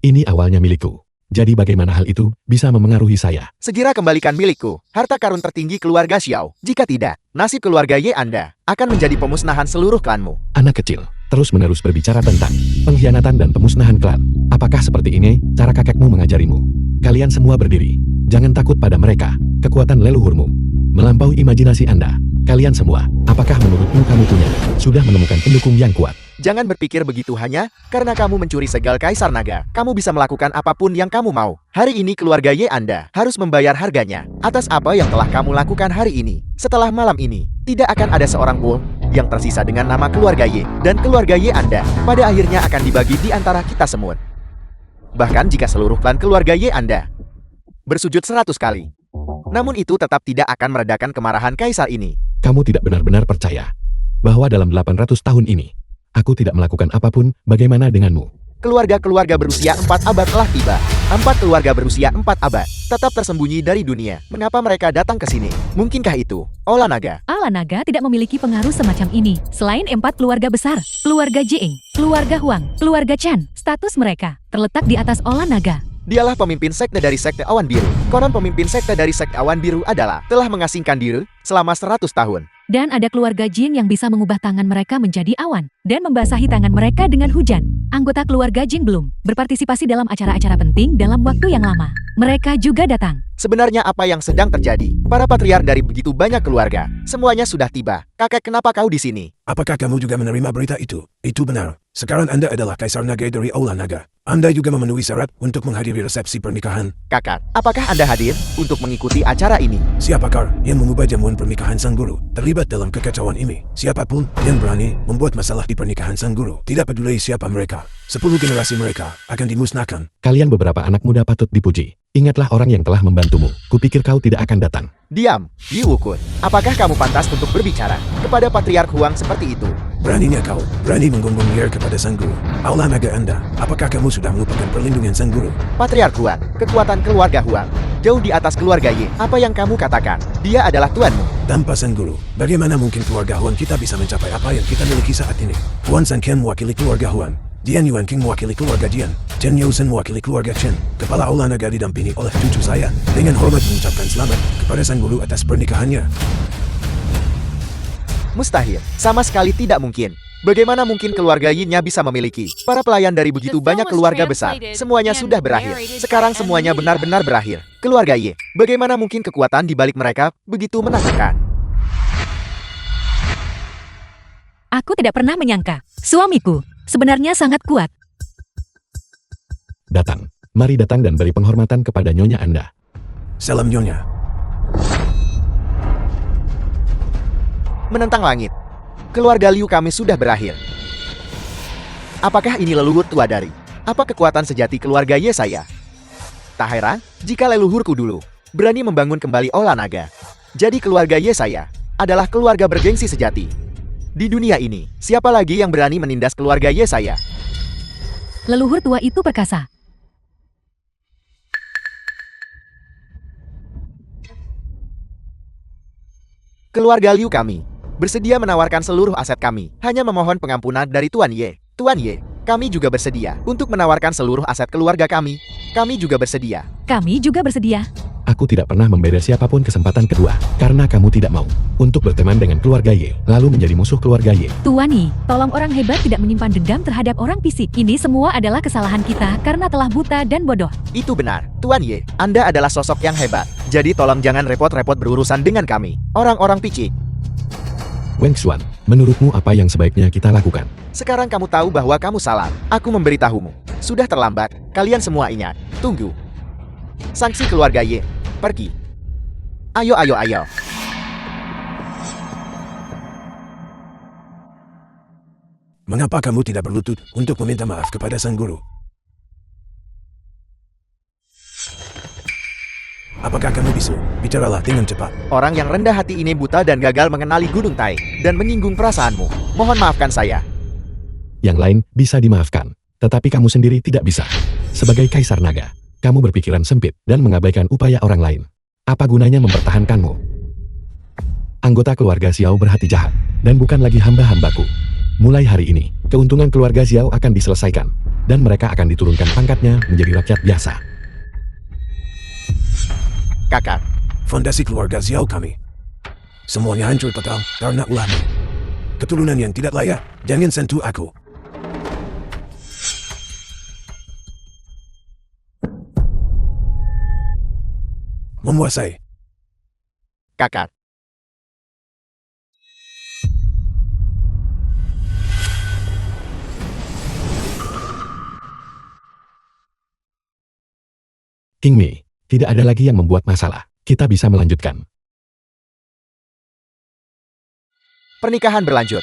Ini awalnya milikku. Jadi bagaimana hal itu bisa memengaruhi saya? Segera kembalikan milikku, harta karun tertinggi keluarga Xiao. Jika tidak, nasib keluarga Ye Anda akan menjadi pemusnahan seluruh klanmu. Anak kecil, terus-menerus berbicara tentang pengkhianatan dan pemusnahan klan. Apakah seperti ini cara kakekmu mengajarimu? Kalian semua berdiri. Jangan takut pada mereka. Kekuatan leluhurmu melampaui imajinasi Anda. Kalian semua, apakah menurutmu kamu sudah menemukan pendukung yang kuat? Jangan berpikir begitu hanya karena kamu mencuri segel Kaisar Naga. Kamu bisa melakukan apapun yang kamu mau. Hari ini keluarga Ye Anda harus membayar harganya atas apa yang telah kamu lakukan hari ini. Setelah malam ini, tidak akan ada seorang pun yang tersisa dengan nama keluarga Ye. Dan keluarga Ye Anda pada akhirnya akan dibagi di antara kita semua. Bahkan jika seluruh klan keluarga Ye Anda bersujud 100 kali. Namun itu tetap tidak akan meredakan kemarahan Kaisar ini. Kamu tidak benar-benar percaya bahwa dalam 800 tahun ini, aku tidak melakukan apapun. Bagaimana denganmu? Keluarga-keluarga berusia 4 abad telah tiba. 4 keluarga berusia 4 abad tetap tersembunyi dari dunia. Mengapa mereka datang ke sini? Mungkinkah itu Olah Naga? Ala Naga tidak memiliki pengaruh semacam ini. Selain 4 keluarga besar, keluarga Jing, keluarga Huang, keluarga Chan, status mereka terletak di atas Olah Naga. Dialah pemimpin sekte dari sekte Awan Biru. Konon pemimpin sekte dari sekte Awan Biru adalah telah mengasingkan diri selama 100 tahun. Dan ada keluarga Jin yang bisa mengubah tangan mereka menjadi awan dan membasahi tangan mereka dengan hujan. Anggota keluarga Jin belum berpartisipasi dalam acara-acara penting dalam waktu yang lama. Mereka juga datang. Sebenarnya apa yang sedang terjadi? Para patriark dari begitu banyak keluarga, semuanya sudah tiba. Kakek, kenapa kau di sini? Apakah kamu juga menerima berita itu? Itu benar. Sekarang Anda adalah Kaisar Naga dari Aula Naga. Anda juga memenuhi syarat untuk menghadiri resepsi pernikahan. Kakak, apakah Anda hadir untuk mengikuti acara ini? Siapakah yang mengubah jamuan pernikahan sang guru terlibat dalam kekacauan ini? Siapapun yang berani membuat masalah di pernikahan sang guru, tidak peduli siapa mereka, 10 generasi mereka akan dimusnahkan. Kalian beberapa anak muda patut dipuji. Ingatlah orang yang telah membantumu. Kupikir kau tidak akan datang. Diam, Yi Wukun. Apakah kamu pantas untuk berbicara kepada Patriark Huang seperti itu? Beraninya kau, berani menggonggong liar kepada sang guru. Aula Naga Anda, apakah kamu sudah melupakan perlindungan sang guru? Patriark Huang, kekuatan keluarga Huang jauh di atas keluarga Ye. Apa yang kamu katakan? Dia adalah tuanmu. Tanpa sang guru, bagaimana mungkin keluarga Huang kita bisa mencapai apa yang kita miliki saat ini? Huan San Qian mewakili keluarga Huang. Jian Yuan King mewakili keluarga Jian. Chen Yousen mewakili keluarga Chen. Kepala Aula Naga didampingi oleh cucu saya. Dengan hormat mengucapkan selamat kepada sang guru atas pernikahannya. Mustahil. Sama sekali tidak mungkin. Bagaimana mungkin keluarga Yin-nya bisa memiliki para pelayan dari begitu banyak keluarga besar? Semuanya sudah berakhir. Sekarang semuanya benar-benar berakhir. Keluarga Ye, bagaimana mungkin kekuatan di balik mereka begitu menakutkan? Aku tidak pernah menyangka. Suamiku sebenarnya sangat kuat. Datang. Mari datang dan beri penghormatan kepada nyonya Anda. Salam Nyonya. Menentang langit. Keluarga Liu kami sudah berakhir. Apakah ini leluhur tua dari? Apa kekuatan sejati keluarga Ye saya? Tak heran jika leluhurku dulu berani membangun kembali Olah Naga. Jadi keluarga Ye saya adalah keluarga bergengsi sejati. Di dunia ini, siapa lagi yang berani menindas keluarga Ye saya? Leluhur tua itu perkasa. Keluarga Liu kami bersedia menawarkan seluruh aset kami, hanya memohon pengampunan dari Tuan Ye. Tuan Ye, kami juga bersedia untuk menawarkan seluruh aset keluarga kami. Kami juga bersedia. Kami juga bersedia. Aku tidak pernah memberi siapapun kesempatan kedua, karena kamu tidak mau untuk berteman dengan keluarga Ye, lalu menjadi musuh keluarga Ye. Tuan Yi, tolong orang hebat tidak menyimpan dendam terhadap orang fisik. Ini semua adalah kesalahan kita karena telah buta dan bodoh. Itu benar. Tuan Ye, Anda adalah sosok yang hebat. Jadi tolong jangan repot-repot berurusan dengan kami, orang-orang picik. Wang Xuan, menurutmu apa yang sebaiknya kita lakukan? Sekarang kamu tahu bahwa kamu salah. Aku memberitahumu. Sudah terlambat. Kalian semua ingat. Tunggu. Sanksi keluarga Ye. Pergi. Ayo, ayo, ayo. Mengapa kamu tidak berlutut untuk meminta maaf kepada sang guru? Apakah kamu bisa? Bicaralah dengan cepat. Orang yang rendah hati ini buta dan gagal mengenali Gunung Tai dan menyinggung perasaanmu. Mohon maafkan saya. Yang lain bisa dimaafkan, tetapi kamu sendiri tidak bisa. Sebagai Kaisar Naga, kamu berpikiran sempit dan mengabaikan upaya orang lain. Apa gunanya mempertahankanmu? Anggota keluarga Xiao berhati jahat dan bukan lagi hamba-hambaku. Mulai hari ini, keuntungan keluarga Xiao akan diselesaikan dan mereka akan diturunkan pangkatnya menjadi rakyat biasa. Kakak, Fondasi keluarga Xiao kami semuanya hancur total karena ulahmu. Keturunan yang tidak layak, jangan sentuh aku. Menguasai. kakak. King Mi, tidak ada lagi yang membuat masalah. Kita bisa melanjutkan. Pernikahan berlanjut.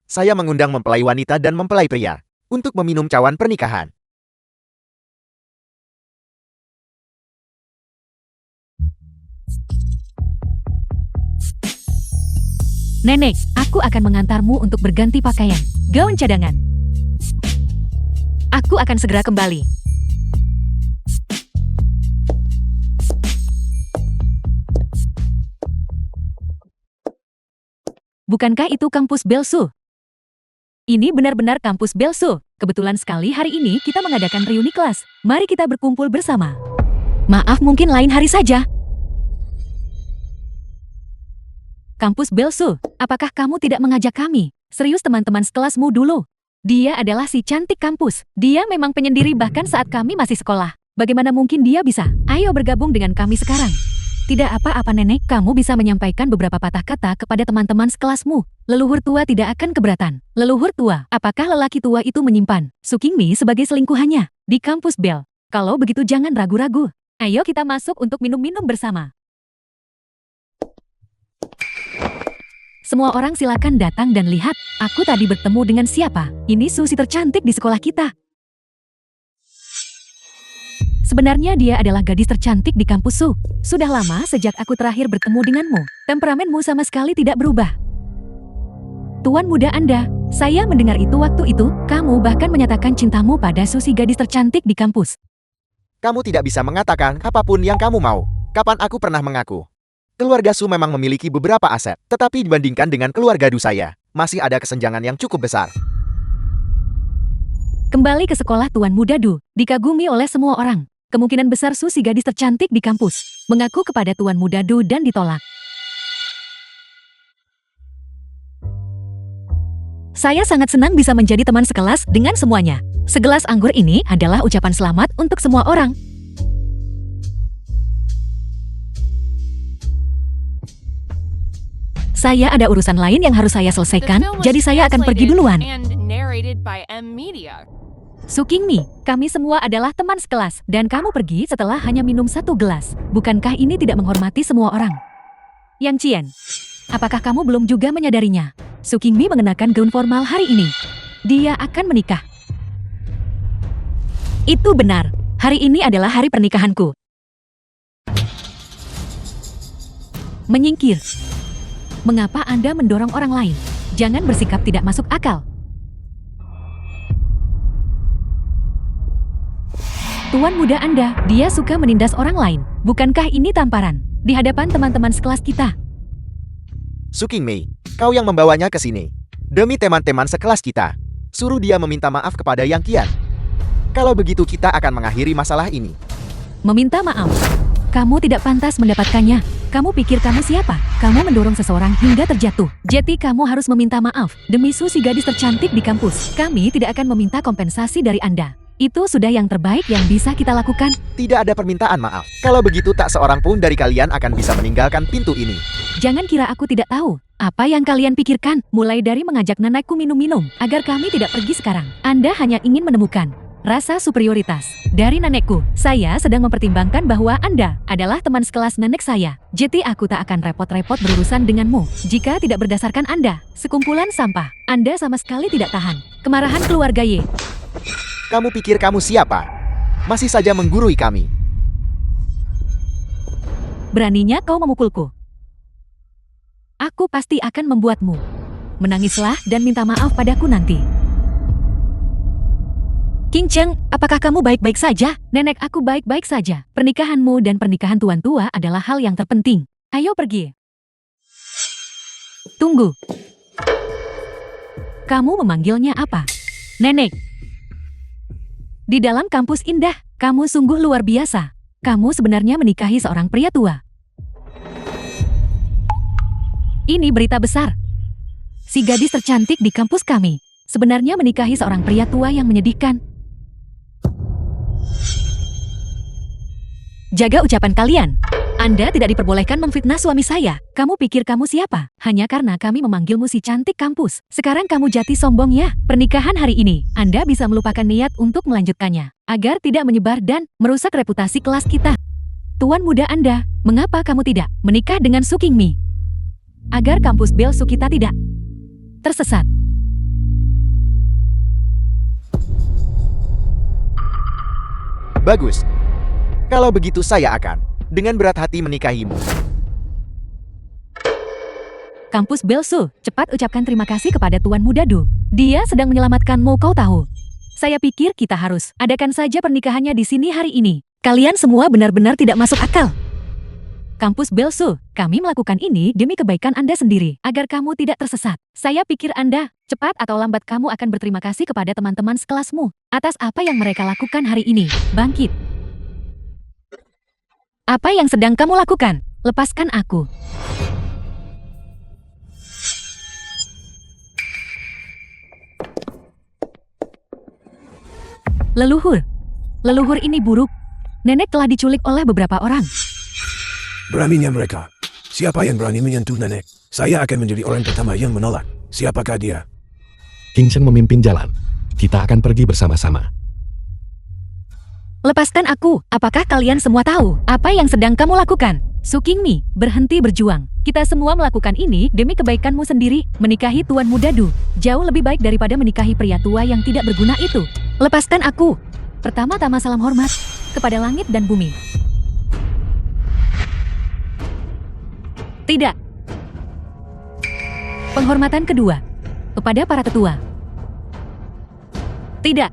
Saya mengundang mempelai wanita dan mempelai pria untuk meminum cawan pernikahan. Nenek, aku akan mengantarmu untuk berganti pakaian. Gaun cadangan. Aku akan segera kembali. Bukankah itu kampus Belsu? Ini benar-benar kampus Belsu. Kebetulan sekali hari ini kita mengadakan reuni kelas. Mari kita berkumpul bersama. Maaf, mungkin lain hari saja. Kampus Belsu, apakah kamu tidak mengajak kami? Serius teman-teman sekelasmu dulu. Dia adalah si cantik kampus. Dia memang penyendiri bahkan saat kami masih sekolah. Bagaimana mungkin dia bisa? Ayo bergabung dengan kami sekarang. Tidak apa-apa nenek, kamu bisa menyampaikan beberapa patah kata kepada teman-teman sekelasmu. Leluhur tua tidak akan keberatan. Leluhur tua, apakah lelaki tua itu menyimpan Su Qingmi sebagai selingkuhannya di kampus Bel? Kalau begitu jangan ragu-ragu. Ayo kita masuk untuk minum-minum bersama. Semua orang silakan datang dan lihat, aku tadi bertemu dengan siapa? Ini Susi tercantik di sekolah kita. Sebenarnya dia adalah gadis tercantik di kampus Su. Sudah lama sejak aku terakhir bertemu denganmu. Temperamenmu sama sekali tidak berubah. Tuan muda Anda, saya mendengar itu waktu itu, kamu bahkan menyatakan cintamu pada Susi gadis tercantik di kampus. Kamu tidak bisa mengatakan apapun yang kamu mau. Kapan aku pernah mengaku? Keluarga Su memang memiliki beberapa aset, tetapi dibandingkan dengan keluarga Du saya, masih ada kesenjangan yang cukup besar. Kembali ke sekolah Tuan Muda Du, dikagumi oleh semua orang. Kemungkinan besar Susi gadis tercantik di kampus mengaku kepada Tuan Muda Du dan ditolak. Saya sangat senang bisa menjadi teman sekelas dengan semuanya. Segelas anggur ini adalah ucapan selamat untuk semua orang. Saya ada urusan lain yang harus saya The selesaikan, film was jadi saya akan pergi translated duluan. and narrated by M Media. Su Qingmi, kami semua adalah teman sekelas, dan kamu pergi setelah hanya minum 1 gelas. Bukankah ini tidak menghormati semua orang? Yang Qian, apakah kamu belum juga menyadarinya? Su Qingmi mengenakan gaun formal hari ini. Dia akan menikah. Itu benar. Hari ini adalah hari pernikahanku. Menyingkir. Mengapa Anda mendorong orang lain? Jangan bersikap tidak masuk akal. Tuan muda Anda, dia suka menindas orang lain. Bukankah ini tamparan? Di hadapan teman-teman sekelas kita. Su Qingmei, kau yang membawanya ke sini. Demi teman-teman sekelas kita, suruh dia meminta maaf kepada Yang Qian. Kalau begitu kita akan mengakhiri masalah ini. Meminta maaf. Kamu tidak pantas mendapatkannya. Kamu pikir kamu siapa? Kamu mendorong seseorang hingga terjatuh. Jadi kamu harus meminta maaf. Demi Su si gadis tercantik di kampus. Kami tidak akan meminta kompensasi dari Anda. Itu sudah yang terbaik yang bisa kita lakukan. Tidak ada permintaan maaf. Kalau begitu tak seorang pun dari kalian akan bisa meninggalkan pintu ini. Jangan kira aku tidak tahu. Apa yang kalian pikirkan? Mulai dari mengajak nenekku minum-minum, agar kami tidak pergi sekarang. Anda hanya ingin menemukan rasa superioritas dari nenekku. Saya sedang mempertimbangkan bahwa Anda adalah teman sekelas nenek saya. Jadi aku tak akan repot-repot berurusan denganmu. Jika tidak berdasarkan Anda, sekumpulan sampah. Anda sama sekali tidak tahan. Kemarahan keluarga Ye. Kamu pikir kamu siapa? Masih saja menggurui kami. Beraninya kau memukulku. Aku pasti akan membuatmu menangislah dan minta maaf padaku nanti. King Cheng, apakah kamu baik-baik saja? Nenek aku baik-baik saja. Pernikahanmu dan pernikahan tuan tua adalah hal yang terpenting. Ayo pergi. Tunggu. Kamu memanggilnya apa? Nenek. Di dalam kampus indah, kamu sungguh luar biasa. Kamu sebenarnya menikahi seorang pria tua. Ini berita besar. Si gadis tercantik di kampus kami sebenarnya menikahi seorang pria tua yang menyedihkan. Jaga ucapan kalian. Anda tidak diperbolehkan memfitnah suami saya. Kamu pikir kamu siapa? Hanya karena kami memanggilmu si cantik kampus. Sekarang kamu jati sombong ya. Pernikahan hari ini, Anda bisa melupakan niat untuk melanjutkannya. Agar tidak menyebar dan merusak reputasi kelas kita. Tuan muda Anda, mengapa kamu tidak menikah dengan Su Qingmi? Agar kampus Belsu kita tidak tersesat. Bagus. Kalau begitu saya akan dengan berat hati menikahimu. Kampus Belsu, cepat ucapkan terima kasih kepada Tuan Muda Du. Dia sedang menyelamatkanmu, kau tahu. Saya pikir kita harus adakan saja pernikahannya di sini hari ini. Kalian semua benar-benar tidak masuk akal. Kampus Belsu, kami melakukan ini demi kebaikan Anda sendiri, agar kamu tidak tersesat. Saya pikir Anda, cepat atau lambat kamu akan berterima kasih kepada teman-teman sekelasmu, atas apa yang mereka lakukan hari ini. Bangkit. Apa yang sedang kamu lakukan? Lepaskan aku. Leluhur ini buruk. Nenek telah diculik oleh beberapa orang. Beraninya mereka. Siapa yang berani menyentuh nenek? Saya akan menjadi orang pertama yang menolak. Siapakah dia? King Cheng memimpin jalan. Kita akan pergi bersama-sama. Lepaskan aku. Apakah kalian semua tahu apa yang sedang kamu lakukan? Su Qingmi, berhenti berjuang. Kita semua melakukan ini demi kebaikanmu sendiri. Menikahi Tuan Muda Du jauh lebih baik daripada menikahi pria tua yang tidak berguna itu. Lepaskan aku. Pertama-tama salam hormat kepada langit dan bumi. Tidak. Penghormatan kedua kepada para tetua. Tidak.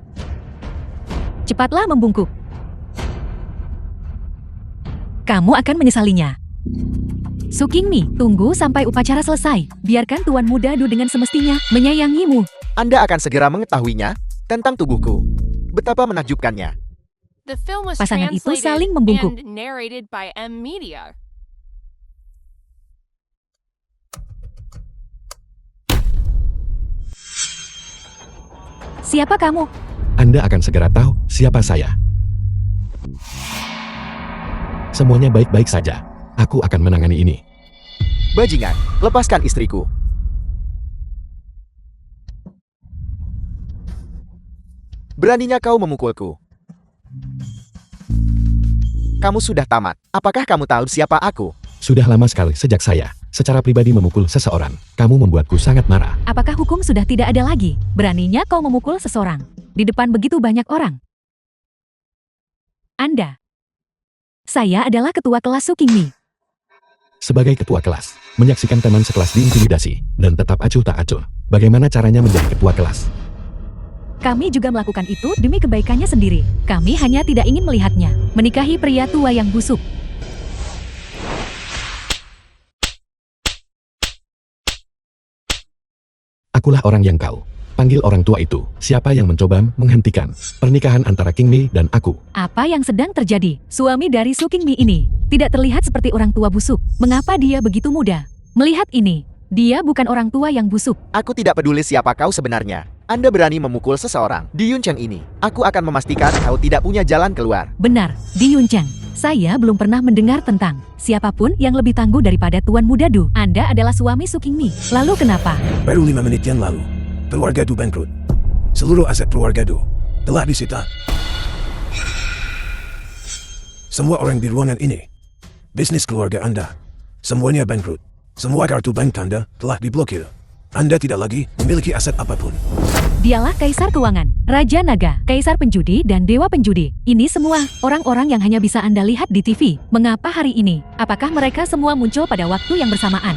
Cepatlah membungkuk. Kamu akan menyesalinya. Su Qingmi, tunggu sampai upacara selesai. Biarkan Tuan Muda Du dengan semestinya menyayangimu. Anda akan segera mengetahuinya tentang tubuhku. Betapa menakjubkannya. The film was Pasangan itu translated saling membungkuk. and narrated by M Media. Siapa kamu? Anda akan segera tahu siapa saya. Semuanya baik-baik saja. Aku akan menangani ini. Bajingan, lepaskan istriku. Beraninya kau memukulku. Kamu sudah tamat. Apakah kamu tahu siapa aku? Sudah lama sekali sejak saya secara pribadi memukul seseorang. Kamu membuatku sangat marah. Apakah hukum sudah tidak ada lagi? Beraninya kau memukul seseorang di depan begitu banyak orang. Anda. Saya adalah ketua kelas Su Qingmi. Sebagai ketua kelas, menyaksikan teman sekelas diintimidasi dan tetap acuh tak acuh. Bagaimana caranya menjadi ketua kelas? Kami juga melakukan itu demi kebaikannya sendiri. Kami hanya tidak ingin melihatnya menikahi pria tua yang busuk. Akulah orang yang kau panggil orang tua itu. Siapa yang mencoba menghentikan pernikahan antara Qingmi dan aku? Apa yang sedang terjadi? Suami dari Su Qingmi ini tidak terlihat seperti orang tua busuk. Mengapa dia begitu muda? Melihat ini, dia bukan orang tua yang busuk. Aku tidak peduli siapa kau sebenarnya. Anda berani memukul seseorang di Yuncheng ini. Aku akan memastikan kau tidak punya jalan keluar. Benar, di Yuncheng. Saya belum pernah mendengar tentang siapapun yang lebih tangguh daripada Tuan Muda Du. Anda adalah suami Su Qingmi. Lalu kenapa? Baru 5 menit yang lalu, keluarga Du bangkrut. Seluruh aset keluarga Du telah disita. Semua orang di ruangan ini, bisnis keluarga Anda, semuanya bangkrut. Semua kartu bank Anda telah diblokir. Anda tidak lagi memiliki aset apapun. Dialah Kaisar Keuangan, Raja Naga, Kaisar Penjudi, dan Dewa Penjudi. Ini semua orang-orang yang hanya bisa Anda lihat di TV. Mengapa hari ini? Apakah mereka semua muncul pada waktu yang bersamaan?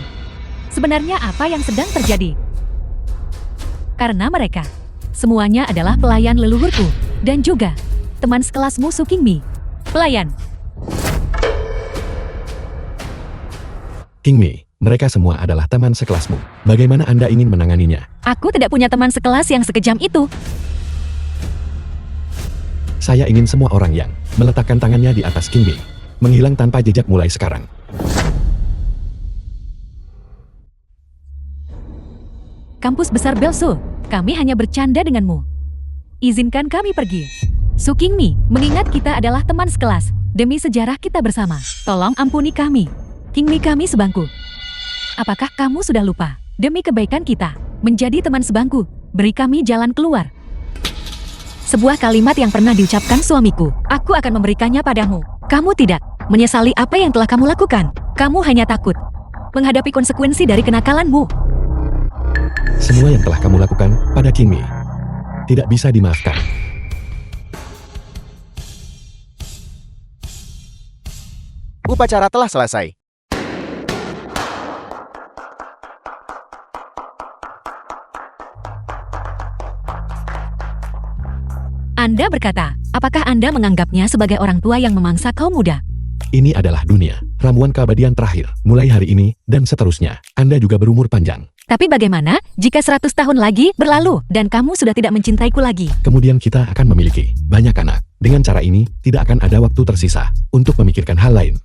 Sebenarnya apa yang sedang terjadi? Karena mereka semuanya adalah pelayan leluhurku dan juga teman sekelasmu Su Qingmi. Pelayan. Qingmi, mereka semua adalah teman sekelasmu. Bagaimana Anda ingin menanganinya? Aku tidak punya teman sekelas yang sekejam itu. Saya ingin semua orang yang meletakkan tangannya di atas Qingmi menghilang tanpa jejak mulai sekarang. Kampus besar Belsu, kami hanya bercanda denganmu. Izinkan kami pergi. Su Qingmi, mengingat kita adalah teman sekelas, Demi sejarah kita bersama, tolong ampuni kami. King Mi kami sebangku. Apakah kamu sudah lupa? Demi kebaikan kita, menjadi teman sebangku, beri kami jalan keluar. Sebuah kalimat yang pernah diucapkan suamiku. Aku akan memberikannya padamu. Kamu tidak menyesali apa yang telah kamu lakukan. Kamu hanya takut menghadapi konsekuensi dari kenakalanmu. Semua yang telah kamu lakukan pada King Mi tidak bisa dimaafkan. Upacara telah selesai. Anda berkata, apakah Anda menganggapnya sebagai orang tua yang memangsa kaum muda? Ini adalah dunia, ramuan keabadian terakhir, mulai hari ini, dan seterusnya. Anda juga berumur panjang. Tapi bagaimana jika 100 tahun lagi berlalu dan kamu sudah tidak mencintaiku lagi? Kemudian kita akan memiliki banyak anak. Dengan cara ini, tidak akan ada waktu tersisa untuk memikirkan hal lain.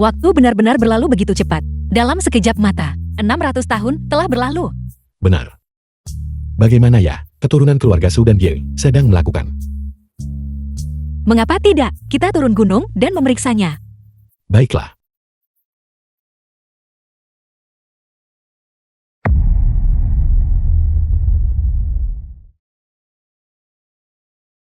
Waktu benar-benar berlalu begitu cepat. Dalam sekejap mata, 600 tahun telah berlalu. Benar. Bagaimana ya, keturunan keluarga Su dan Ye sedang melakukan? Mengapa tidak? Kita turun gunung dan memeriksanya. Baiklah.